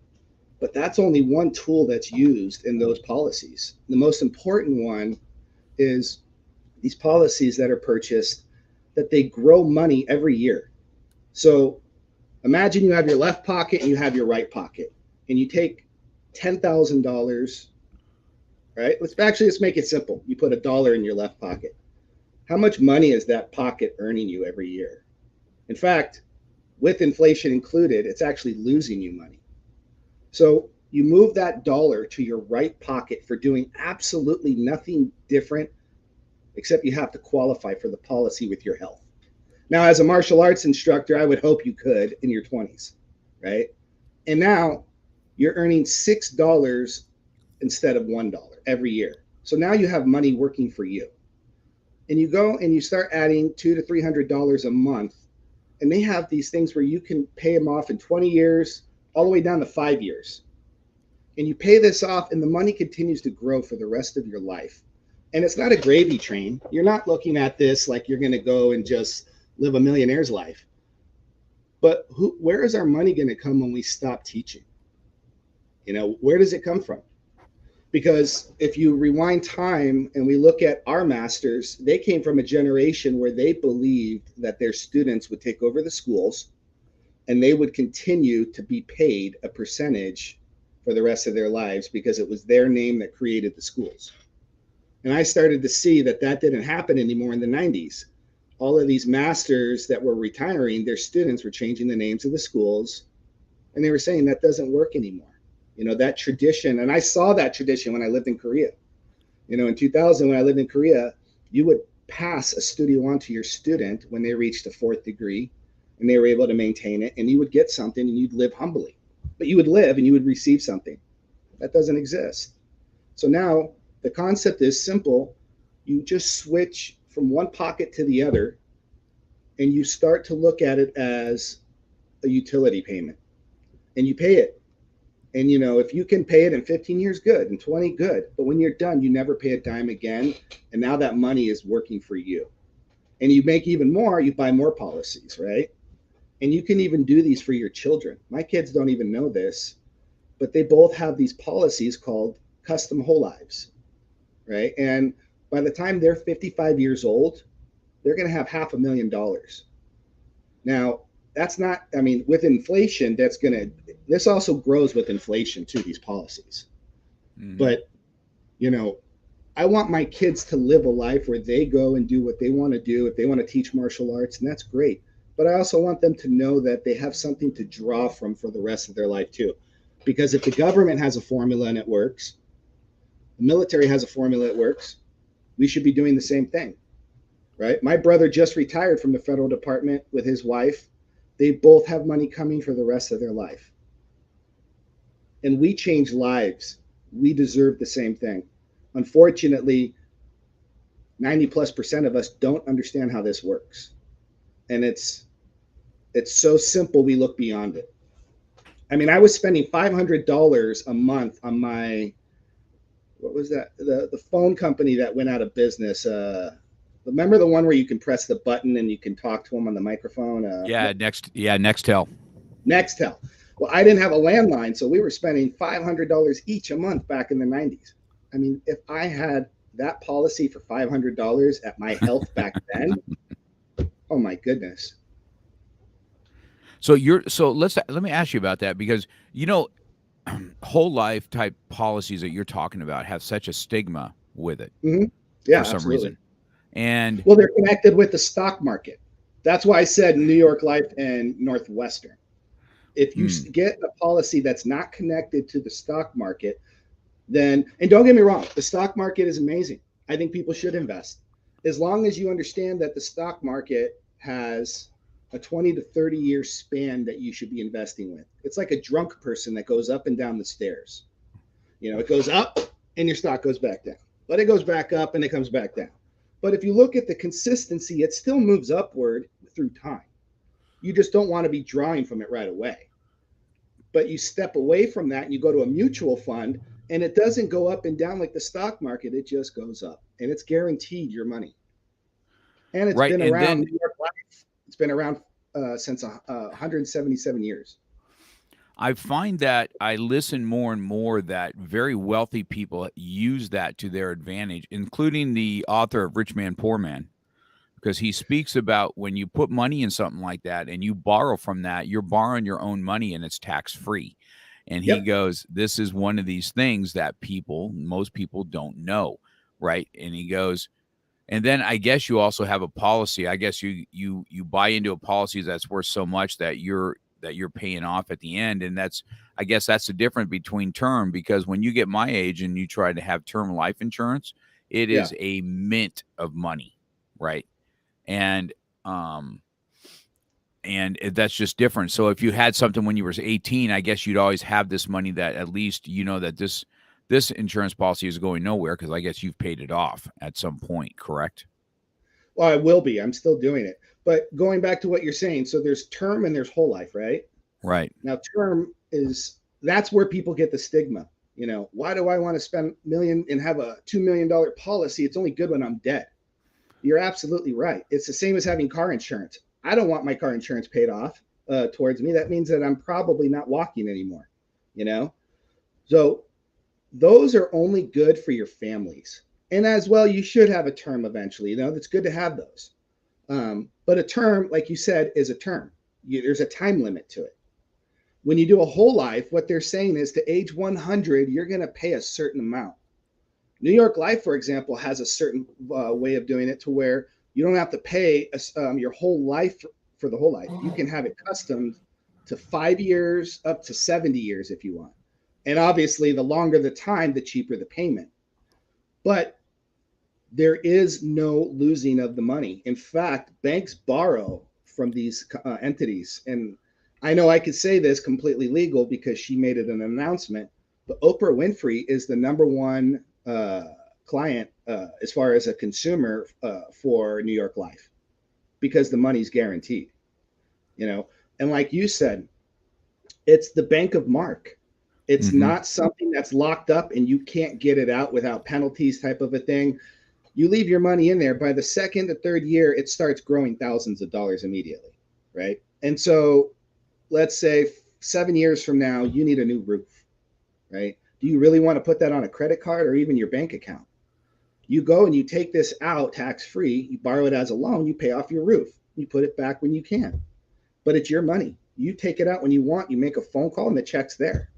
But that's only one tool that's used in those policies. The most important one is these policies that are purchased, that they grow money every year. So imagine you have your left pocket and you have your right pocket, and you take $10,000, right? Let's make it simple. You put $1 in your left pocket. How much money is that pocket earning you every year? In fact, with inflation included, it's actually losing you money. So you move that dollar to your right pocket for doing absolutely nothing different, except you have to qualify for the policy with your health. Now, as a martial arts instructor, I would hope you could in your 20s, right? And now you're earning $6 instead of $1 every year. So now you have money working for you. And you go and you start adding $200 to $300 a month. And they have these things where you can pay them off in 20 years, all the way down to 5 years. And you pay this off, and the money continues to grow for the rest of your life. And it's not a gravy train. You're not looking at this like you're going to go and just live a millionaire's life. But where is our money going to come when we stop teaching? Where does it come from? Because if you rewind time and we look at our masters, they came from a generation where they believed that their students would take over the schools and they would continue to be paid a percentage for the rest of their lives because it was their name that created the schools. And I started to see that didn't happen anymore in the 90s. All of these masters that were retiring, their students were changing the names of the schools, and they were saying that doesn't work anymore. That tradition, and I saw that tradition when I lived in Korea. In 2000, when I lived in Korea, you would pass a studio on to your student when they reached a 4th degree and they were able to maintain it, and you would get something and you'd live humbly. But you would live and you would receive something. That doesn't exist. So now the concept is simple. You just switch from one pocket to the other, and you start to look at it as a utility payment, and you pay it. And if you can pay it in 15 years, good, in 20, good. But when you're done, you never pay a dime again. And now that money is working for you. And you make even more, you buy more policies, right? And you can even do these for your children. My kids don't even know this, but they both have these policies called custom whole lives, right? And by the time they're 55 years old, they're going to have $500,000. Now, that's not, with inflation, this also grows with inflation too, these policies. Mm-hmm. But, I want my kids to live a life where they go and do what they want to do. If they want to teach martial arts, and that's great. But I also want them to know that they have something to draw from for the rest of their life too. Because if the government has a formula and it works, the military has a formula that works, we should be doing the same thing, right? My brother just retired from the federal department with his wife. They both have money coming for the rest of their life. And we change lives. We deserve the same thing. Unfortunately, 90+% of us don't understand how this works. And it's so simple, we look beyond it. I was spending $500 a month on my, what was that? The phone company that went out of business. Remember the one where you can press the button and you can talk to them on the microphone?
Nextel.
Nextel. Well, I didn't have a landline, so we were spending $500 each a month back in the 90s. If I had that policy for $500 at my health back then, oh my goodness.
So let me ask you about that, because whole life type policies that you're talking about have such a stigma with it.
Mm-hmm. Yeah,
for some
absolutely.
reason. And
they're connected with the stock market. That's why I said New York Life and Northwestern. If you
Mm,
get a policy that's not connected to the stock market, then, and don't get me wrong, the stock market is amazing. I think people should invest as long as you understand that the stock market has a 20 to 30-year span that you should be investing with. It's like a drunk person that goes up and down the stairs. It goes up and your stock goes back down, but it goes back up and it comes back down. But if you look at the consistency, it still moves upward through time. You just don't want to be drawing from it right away. But you step away from that and you go to a mutual fund, and it doesn't go up and down like the stock market. It just goes up, and it's guaranteed your money. And it's
right.
been
And
around
then
New York Life. It's been around since 177 years.
I find that I listen more and more that very wealthy people use that to their advantage, including the author of Rich Man, Poor Man, because he speaks about when you put money in something like that and you borrow from that, you're borrowing your own money and it's tax free. And he
Yep.
goes, this is one of these things that most people don't know. Right. And he goes, and then I guess you also have a policy. I guess you buy into a policy that's worth so much that you're paying off at the end. And that's I guess that's the difference between term, because when you get my age and you try to have term life insurance, it
Yeah.
is a mint of money, right? And um that's just different. So if you had something when you were 18, I guess you'd always have this money that at least you know that this insurance policy is going nowhere because I guess you've paid it off at some point, correct?
Well, I will be. I'm still doing it. But going back to what you're saying, so there's term and there's whole life, right?
Right.
Now, term is that's where people get the stigma. Why do I want to spend a million and have a $2 million policy? It's only good when I'm dead. You're absolutely right. It's the same as having car insurance. I don't want my car insurance paid off towards me. That means that I'm probably not walking anymore. You know, so those are only good for your families. And as well, you should have a term eventually. It's good to have those. But a term, like you said, is a term. There's a time limit to it. When you do a whole life, what they're saying is to age 100, you're going to pay a certain amount. New York Life, for example, has a certain way of doing it to where you don't have to pay your whole life for the whole life. You can have it custom to 5 years up to 70 years if you want. And obviously, the longer the time, the cheaper the payment. But there is no losing of the money. In fact, banks borrow from these entities. And I know I could say this completely legal because she made it an announcement, but Oprah Winfrey is the number one client as far as a consumer for New York Life because the money's guaranteed, And like you said, it's the bank of Mark. It's
Mm-hmm.
not something that's locked up and you can't get it out without penalties type of a thing. You leave your money in there. By the second or third year, it starts growing thousands of dollars immediately, right? And so let's say 7 years from now, you need a new roof, right? Do you really want to put that on a credit card or even your bank account? You go and you take this out tax free, you borrow it as a loan, you pay off your roof, you put it back when you can. But it's your money. You take it out when you want, you make a phone call and the check's there.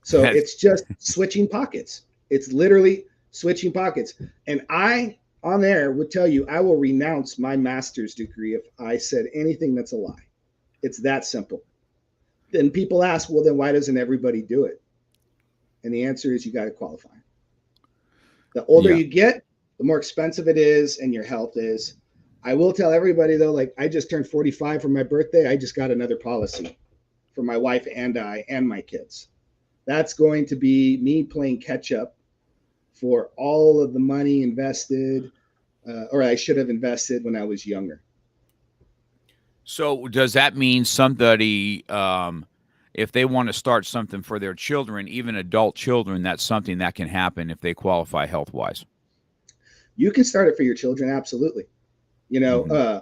So
That's
it's just switching pockets. It's literally switching pockets. And I, on there, would tell you I will renounce my master's degree if I said anything that's a lie. It's that simple. Then people ask, well, then why doesn't everybody do it? And the answer is you got to qualify. The older
yeah.
you get, the more expensive it is and your health is. I will tell everybody though, like I just turned 45 for my birthday. I just got another policy for my wife and I and my kids. That's going to be me playing catch up for all of the money invested, or I should have invested when I was younger.
So does that mean somebody, if they want to start something for their children, even adult children, that's something that can happen if they qualify health wise?
You can start it for your children, absolutely. You know,
Mm-hmm.
uh,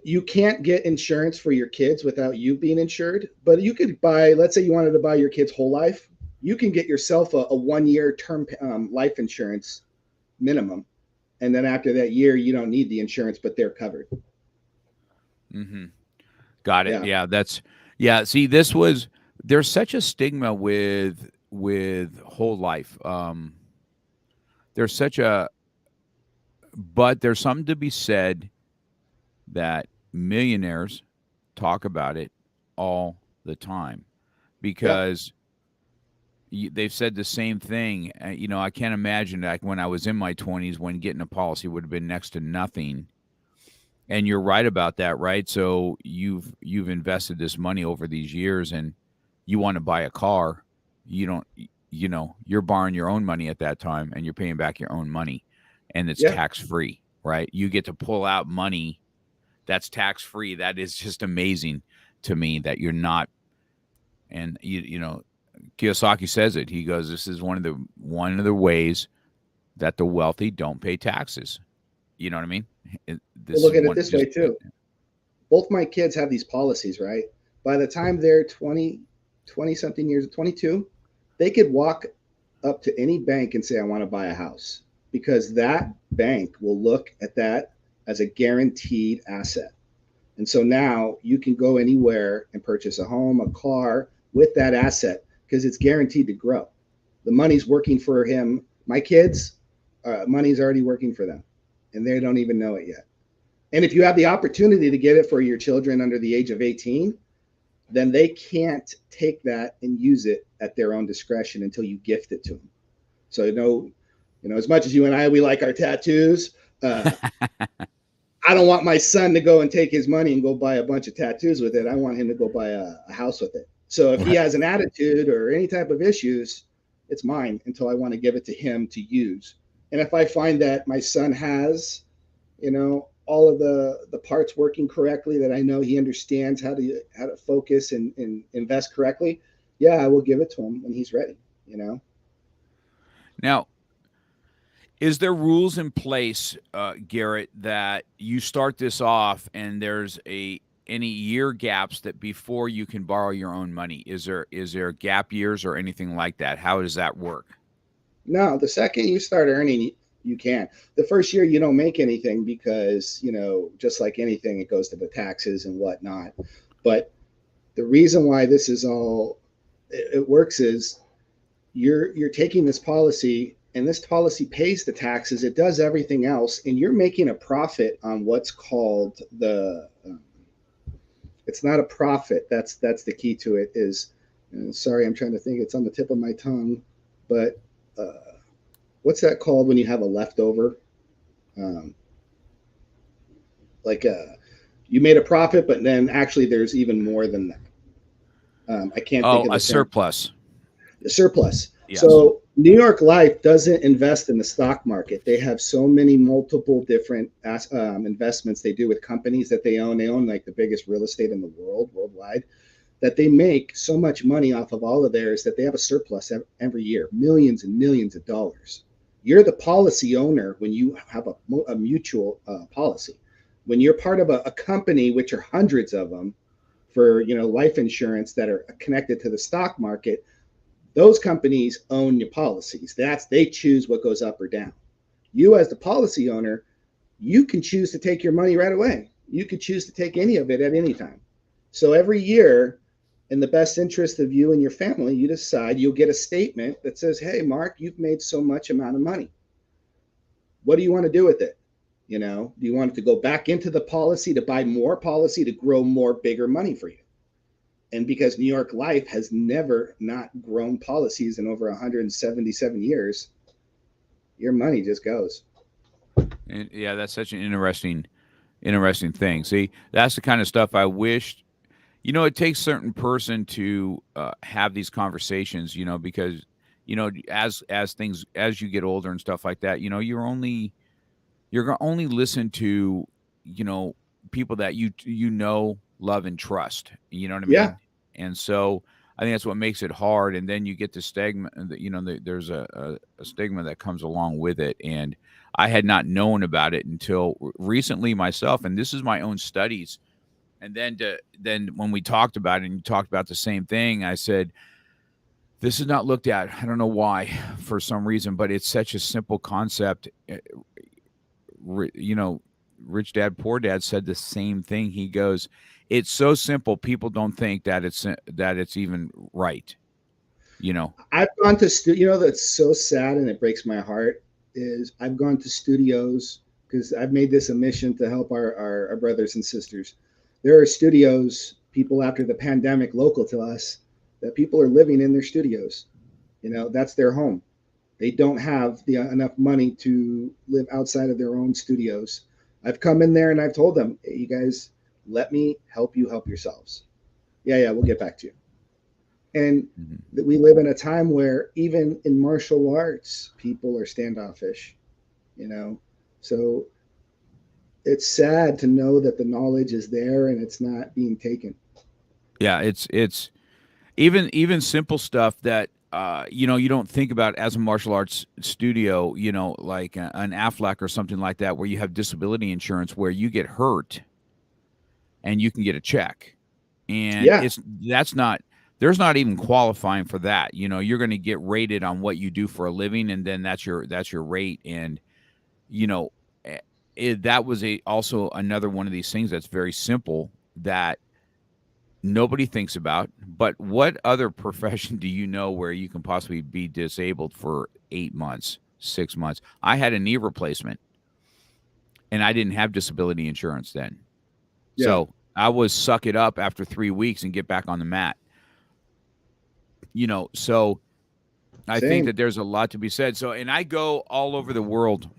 you can't get insurance for your kids without you being insured, but you could buy, let's say you wanted to buy your kids whole life, you can get yourself a 1 year term life insurance minimum. And then after that year, you don't need the insurance, but they're covered.
Mm-hmm. Got it.
Yeah.
Yeah, that's yeah. See, this was there's such a stigma with whole life. There's such a but there's something to be said that millionaires talk about it all the time
Yeah.
because they've said the same thing. I can't imagine like when I was in my 20s when getting a policy would have been next to nothing. And you're right about that, right? So you've invested this money over these years and you want to buy a car, you don't you're borrowing your own money at that time and you're paying back your own money and it's
Yeah.
tax free, right? You get to pull out money that's tax free. That is just amazing to me that you're not and Kiyosaki says it. He goes, "This is one of the ways that the wealthy don't pay taxes." You know what I mean?
Well,
This
look
is
at it
one
this way
just
too. Both my kids have these policies, right? By the time they're 20 something years, 22, they could walk up to any bank and say, I want to buy a house, because that bank will look at that as a guaranteed asset. And so now you can go anywhere and purchase a home, a car with that asset because it's guaranteed to grow. The money's working for him. My kids, money's already working for them, and they don't even know it yet. And if you have the opportunity to get it for your children under the age of 18, then they can't take that and use it at their own discretion until you gift it to them. So, as much as you and I, we like our tattoos, I don't want my son to go and take his money and go buy a bunch of tattoos with it. I want him to go buy a house with it. So if he
right.
has an attitude or any type of issues, it's mine until I want to give it to him to use. And if I find that my son has, all of the parts working correctly, that I know he understands how to focus and invest correctly, yeah, I will give it to him when he's ready.
Now, is there rules in place, Garrett, that you start this off and there's any year gaps that before you can borrow your own money? Is there gap years or anything like that? How does that work?
No, the second you start earning, you can. The first year you don't make anything because, just like anything, it goes to the taxes and whatnot. But the reason why this is all it works is you're taking this policy, and this policy pays the taxes, it does everything else, and you're making a profit on what's called it's not a profit. That's the key to it is, sorry, I'm trying to think, it's on the tip of my tongue, but what's that called when you have a leftover? Um, like you made a profit, but then actually there's even more than that. I can't think
Oh,
of
a
the term.
surplus.
The surplus.
Yes.
So New York Life doesn't invest in the stock market. They have so many multiple different investments they do with companies that they own. They own like the biggest real estate in the world, worldwide, that they make so much money off of all of theirs that they have a surplus every year, millions and millions of dollars. You're the policy owner when you have a mutual policy. When you're part of a company, which are hundreds of them, for life insurance that are connected to the stock market, those companies own your policies. They choose what goes up or down. You as the policy owner, you can choose to take your money right away. You could choose to take any of it at any time. So every year, in the best interest of you and your family, you decide you'll get a statement that says, hey, Mark, you've made so much amount of money. What do you want to do with it? Do you want it to go back into the policy to buy more policy to grow more bigger money for you? And because New York Life has never not grown policies in over 177 years, your money just goes.
And yeah, that's such an interesting thing. See, that's the kind of stuff I wish. It takes a certain person to have these conversations. Because as you get older and stuff like that, you're going to only listen to you know people that love and trust. You know what I
Yeah.
mean? And so I think that's what makes it hard. And then you get the stigma. There's a stigma that comes along with it. And I had not known about it until recently myself. And this is my own studies. And then when we talked about it, and you talked about the same thing, I said, this is not looked at. I don't know why, for some reason, but it's such a simple concept. You know, Rich Dad Poor Dad said the same thing. He goes, "It's so simple, people don't think that it's even right." You know,
I've gone to that's so sad and it breaks my heart is I've gone to studios because I've made this a mission to help our brothers and sisters. There are studios, people after the pandemic local to us, that people are living in their studios. That's their home. They don't have enough money to live outside of their own studios. I've come in there and I've told them, hey, you guys, let me help you help yourselves. Yeah, yeah, we'll get back to you. And
Mhm.
that we live in a time where even in martial arts, people are standoffish, you know. So it's sad to know that the knowledge is there and it's not being taken.
Yeah, it's even simple stuff that you don't think about as a martial arts studio, like an Aflac or something like that, where you have disability insurance, where you get hurt and you can get a check, and
Yeah,
that's not there's not even qualifying for that. You're going to get rated on what you do for a living, and then that's your rate. And you know eh, that was a also another one of these things that's very simple that nobody thinks about. But what other profession do you know where you can possibly be disabled for 8 months, 6 months? I had a knee replacement and I didn't have disability insurance then.
yeah,
So I was suck it up after 3 weeks and get back on the mat. So I think
same.
that there's a lot to be said. So, and I go all over the world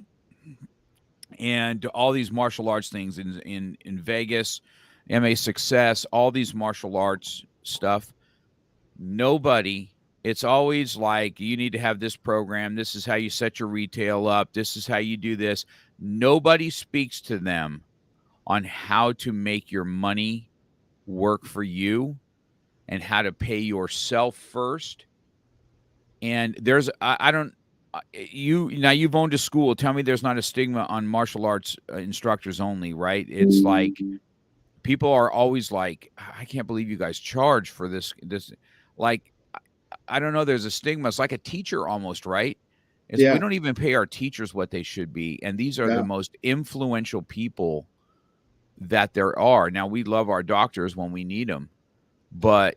and all these martial arts things in Vegas, MA Success, all these martial arts stuff. Nobody, it's always like you need to have this program. This is how you set your retail up. This is how you do this. Nobody speaks to them on how to make your money work for you and how to pay yourself first. And I don't, now you've owned a school. Tell me there's not a stigma on martial arts instructors only, right? It's like people are always like, I can't believe you guys charge for this. Like, I don't know. There's a stigma. It's like a teacher almost, right? Is we
Yeah,
don't even pay our teachers what they should be. And these are the
no,
most influential people that there are. Now, we love our doctors when we need them, but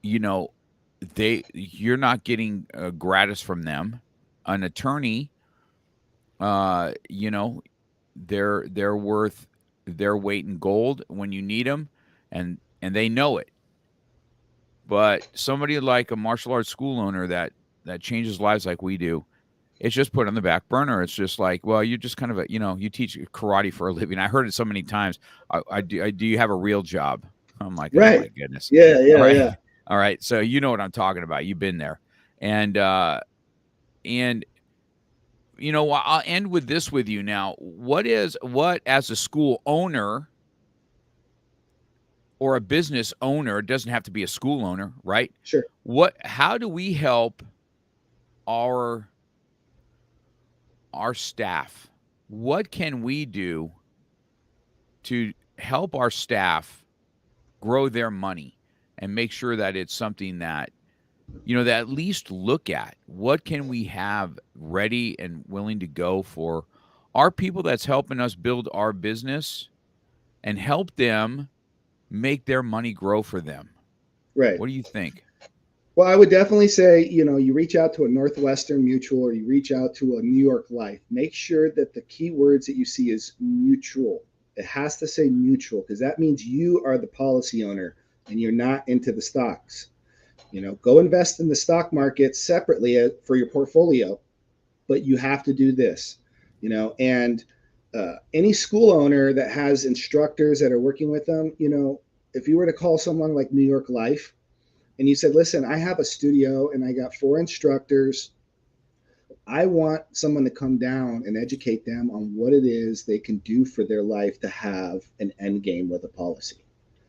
you know, you're not getting gratis from them. An attorney, uh, you know, they're worth their weight in gold when you need them, and they know it. But somebody like a martial arts school owner that changes lives like we do, it's just put on the back burner. It's just like, well, you're just kind of you teach karate for a living. I heard it so many times. Do you have a real job? I'm like, oh my
right.
goodness.
Yeah,
All
yeah,
right,
yeah.
all right. So you know what I'm talking about. You've been there, and I'll end with this with you now. What as a school owner or a business owner, it doesn't have to be a school owner, right?
Sure.
How do we help our our staff? What can we do to help our staff grow their money and make sure that it's something that that at least look at? What can we have ready and willing to go for our people that's helping us build our business and help them make their money grow for them?
Right.
What do you think?
Well, I would definitely say, you reach out to a Northwestern Mutual or you reach out to a New York Life. Make sure that the key words that you see is mutual. It has to say mutual because that means you are the policy owner and you're not into the stocks. Go invest in the stock market separately for your portfolio, but you have to do this. And any school owner that has instructors that are working with them, if you were to call someone like New York Life and you said, listen, I have a studio and I got 4 instructors. I want someone to come down and educate them on what it is they can do for their life to have an end game with a policy.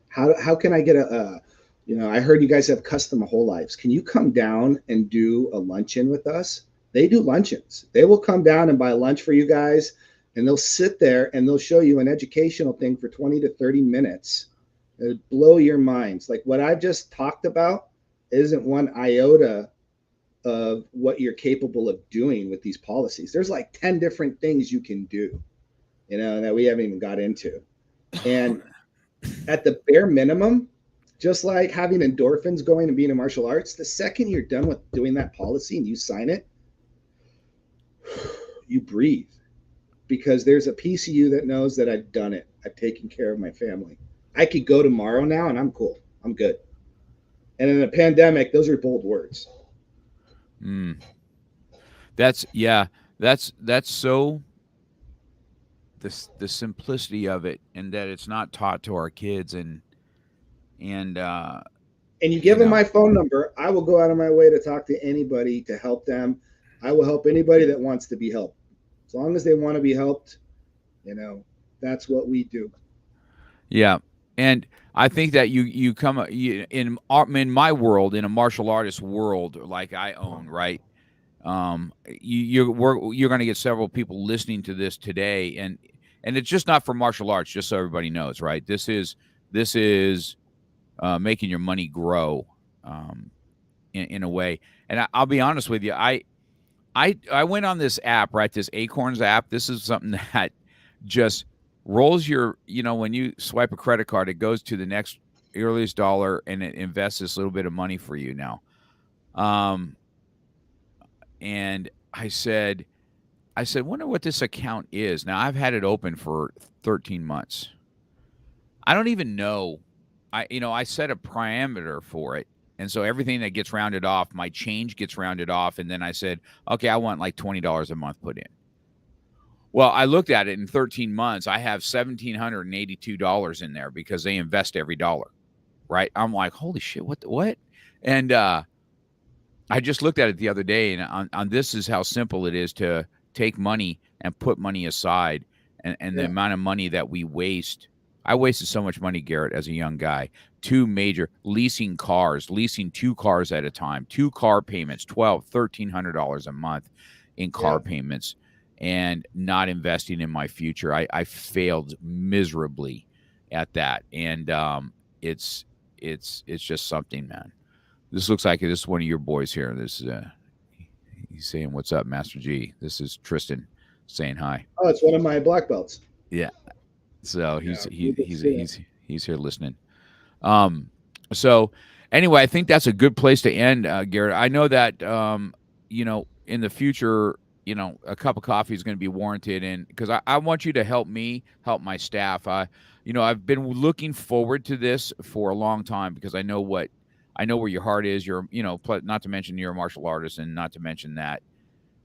How can I get I heard you guys have custom whole lives. Can you come down and do a luncheon with us? They do luncheons. They will come down and buy lunch for you guys and they'll sit there and they'll show you an educational thing for 20 to 30 minutes. It'll blow your minds. Like what I've just talked about isn't one iota of what you're capable of doing with these policies. There's like 10 different things you can do, that we haven't even got into. And at the bare minimum, just like having endorphins going and being in martial arts, the second you're done with doing that policy and you sign it, you breathe. because there's a piece of you that knows that I've done it. I've taken care of my family. I could go tomorrow now and I'm cool. I'm good. And in a pandemic, those are bold words.
Mm. That's yeah. That's so the simplicity of it, and that it's not taught to our kids, and
And you
you
give them
know,
my phone number, I will go out of my way to talk to anybody to help them. I will help anybody that wants to be helped. As long as they want to be helped, you know, that's what we do.
yeah. And I think that you come in my world, in a martial artist world like I own, right? You're going to get several people listening to this today, and it's just not for martial arts, just so everybody knows, right? This is making your money grow, um, in a way. And I'll be honest with you, I went on this app, right? This Acorns app. This is something that just rolls your, when you swipe a credit card, it goes to the next earliest dollar and it invests this little bit of money for you now. Um, and I said, wonder what this account is. Now I've had it open for 13 months. I don't even know. I set a parameter for it. And so everything that gets rounded off, my change gets rounded off. And then I said, okay, I want like $20 a month put in. Well, I looked at it in 13 months. I have $1,782 in there because they invest every dollar, right? I'm like, holy shit, what? And I just looked at it the other day, and on this is how simple it is to take money and put money aside, and the
Yeah.
amount of money that we waste. I wasted so much money, Garrett, as a young guy. Two major leasing cars, leasing two cars at a time, two car payments, $1,300 a month in car
Yeah.
payments, and not investing in my future. I failed miserably at that, and it's just something, man. This looks like this is one of your boys here. This is he's saying, "What's up, Master G?" This is Tristan saying hi.
Oh, it's one of my black belts.
Yeah. So
Yeah.
he's he,
Really good to
he's
see that.
he's here listening. Um. So anyway, I think that's a good place to end, Garrett. I know that in the future, a cup of coffee is going to be warranted, and because I want you to help me help my staff. I've been looking forward to this for a long time because I know where your heart is. Not to mention you're a martial artist, and not to mention that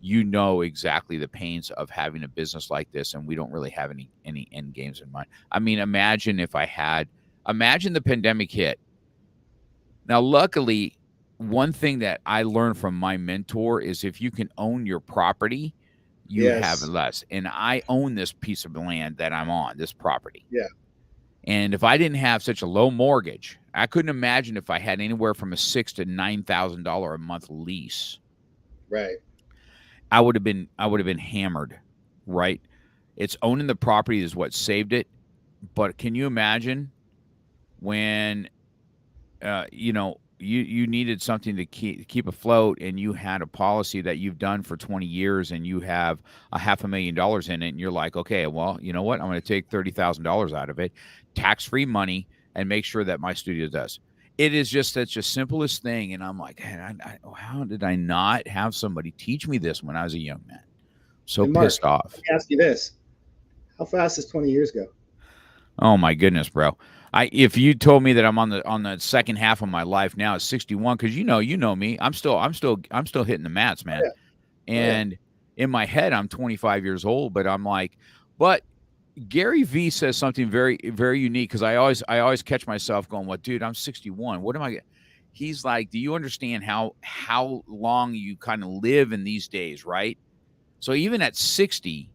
you know exactly the pains of having a business like this, and we don't really have any end games in mind. I mean, imagine the pandemic hit. Now, luckily, one thing that I learned from my mentor is if you can own your property, you have
Yes.
less. And I own this piece of land that I'm on, this property.
Yeah.
And if I didn't have such a low mortgage, I couldn't imagine if I had anywhere from a $6,000 to $9,000 a month lease.
Right.
I would have been hammered, right? It's owning the property is what saved it. But can you imagine when you needed something to keep afloat, and you had a policy that you've done for 20 years, and you have a $500,000 in it, and you're like, okay, well, you know what? I'm going to take $30,000 out of it, tax-free money, and make sure that my studio does. It is just such a simplest thing, and I'm like, man, how did I not have somebody teach me this when I was a young man? So
And Mark,
pissed off.
let me ask you this: how fast does 20 years go?
Oh my goodness, bro. If you told me that I'm on the second half of my life now at 61, because you know me, I'm still hitting the mats,
Oh
man.
yeah. Oh yeah.
And in my head, I'm 25 years old, but I'm like, but Gary V says something very, very unique, because I always catch myself going, "What, dude? I'm 61. What am I?" He's like, "Do you understand how long you kind of live in these days, right? So even at 60,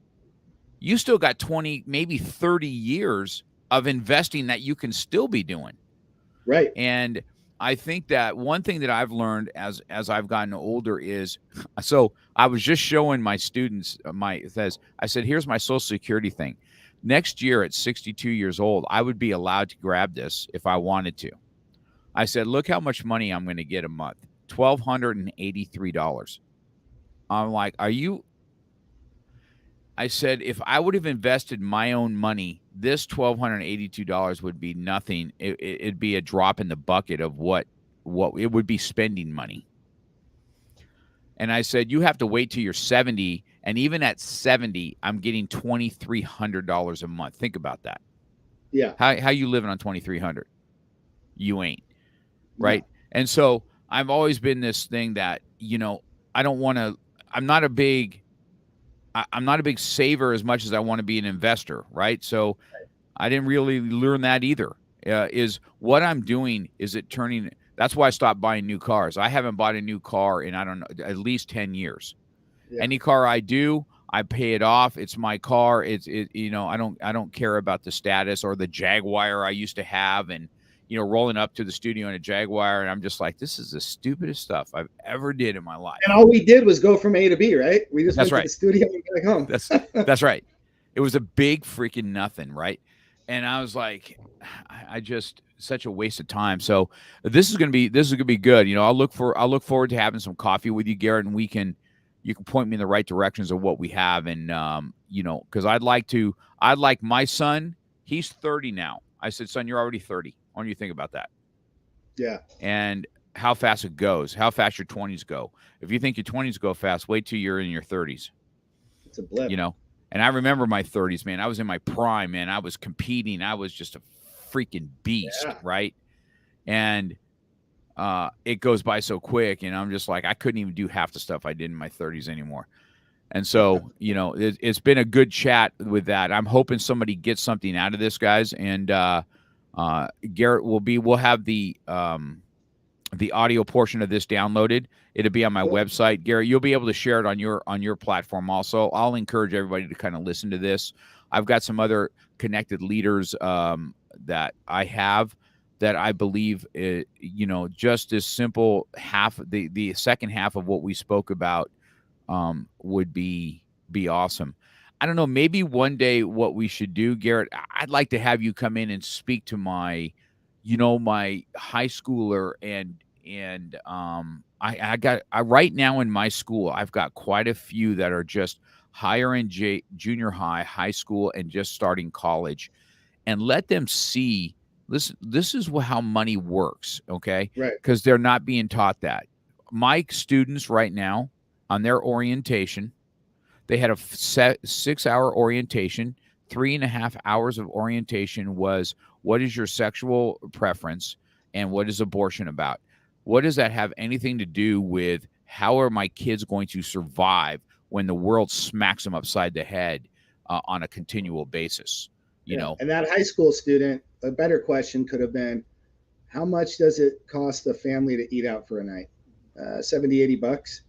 you still got 20, maybe 30 years of investing that you can still be doing."
Right.
And I think that one thing that I've learned as I've gotten older is, so I was just showing my students I said, here's my social security thing. Next year at 62 years old, I would be allowed to grab this if I wanted to. I said, look how much money I'm going to get a month. $1,283. I'm like, are you I said, if I would have invested my own money, this $1,282 would be nothing. It'd be a drop in the bucket of what it would be spending money. And I said, you have to wait till you're 70 And even at 70, I'm getting $2,300 a month. Think about that.
Yeah.
How you living on 2,300? You ain't,
No.
right? And so I've always been this thing that, I don't want to. I'm not a big. I'm not a big saver as much as I want to be an investor, right? So I didn't really learn that either. Is what I'm doing, is it turning? That's why I stopped buying new cars. I haven't bought a new car in, I don't know, at least 10 years.
Yeah.
Any car I do, I pay it off. It's my car. I don't care about the status or the Jaguar I used to have, and rolling up to the studio in a Jaguar, and I'm just like, this is the stupidest stuff I've ever did in my
And
life.
all we did was go from A to B, right? We just
That's
went to the
right.
studio and back home.
That's right. It was a big freaking nothing, right? And I was like, I just, such a waste of time. So this is gonna be good. I'll look forward to having some coffee with you, Garrett, and you can point me in the right directions of what we have, and because I'd like my son. He's 30 now. I said, son, you're already 30. Why don't you think about that?
Yeah.
And how fast it goes, how fast your 20s go. If you think your 20s go fast, wait till you're in your 30s.
It's a blip.
And I remember my 30s, man. I was in my prime, man. I was competing. I was just a freaking beast,
Yeah.
right? And it goes by so quick, and I'm just like, I couldn't even do half the stuff I did in my 30s anymore. And so, it's been a good chat with that. I'm hoping somebody gets something out of this, guys. And Garrett we'll have the audio portion of this downloaded. It'll be on my
Cool.
website. Garrett, you'll be able to share it on your platform also. I'll encourage everybody to kind of listen to this. I've got some other connected leaders that I have that I believe, just as simple half, the second half of what we spoke about would be awesome. I don't know, maybe one day what we should do, Garrett, I'd like to have you come in and speak to my my high schooler, and I right now in my school, I've got quite a few that are just higher in junior high school, and just starting college, and let them see this is how money works, okay?
Right.
Because they're not being taught that. My students right now on their orientation, they had a 6-hour orientation. 3.5 hours of orientation was, what is your sexual preference and what is abortion about? What does that have anything to do with how are my kids going to survive when the world smacks them upside the head on a continual basis?
And that high school student, a better question could have been, how much does it cost the family to eat out for a night? 70, $80.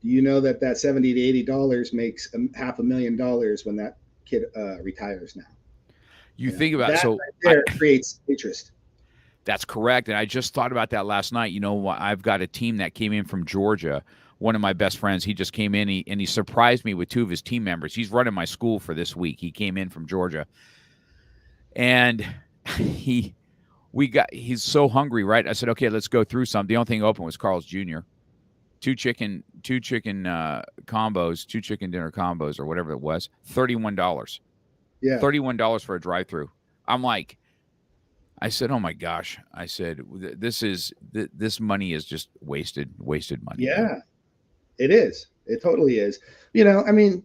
Do you know that 70 to $80 makes $500,000 when that kid retires now?
You think about
that
so
right there creates interest.
That's correct. And I just thought about that last night. I've got a team that came in from Georgia. One of my best friends, he just came in and he surprised me with 2 of his team members. He's running my school for this week. He came in from Georgia. And he's so hungry, right? I said, okay, let's go through some. The only thing open was Carl's Jr. Two chicken combos, 2 chicken dinner combos, or whatever it was, $31.
Yeah.
$31 for a drive-through. I'm like, I said, oh my gosh. I said, this money is just wasted money.
Yeah, it is. It totally is. I mean,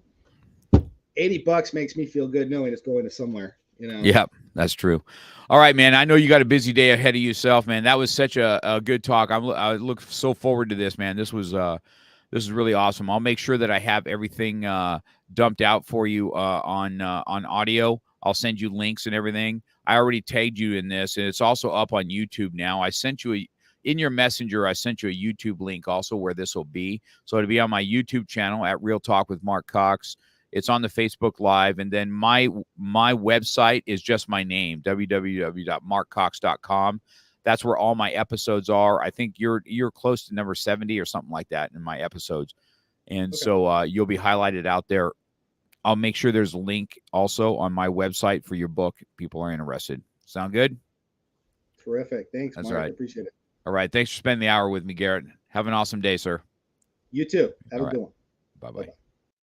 $80 makes me feel good knowing it's going to somewhere.
Yep, that's true. All right, man. I know you got a busy day ahead of yourself, man. That was such a good talk. I look so forward to this, man. This is really awesome. I'll make sure that I have everything dumped out for you on audio. I'll send you links and everything. I already tagged you in this, and it's also up on YouTube now. I sent you in your messenger. I sent you a YouTube link also where this will be. So it'll be on my YouTube channel at Real Talk with Mark Cox. It's on the Facebook Live, and then my website is just my name, www.markcox.com. That's where all my episodes are. I think you're close to number 70 or something like that in my episodes, and so you'll be highlighted out there. I'll make sure there's a link also on my website for your book if people are interested. Sound good?
Terrific. Thanks,
That's
Mark.
right.
I appreciate it.
All right. Thanks for spending the hour with me, Garrett. Have an awesome day, sir.
You too. Have
All
a
right.
good one.
Bye-bye.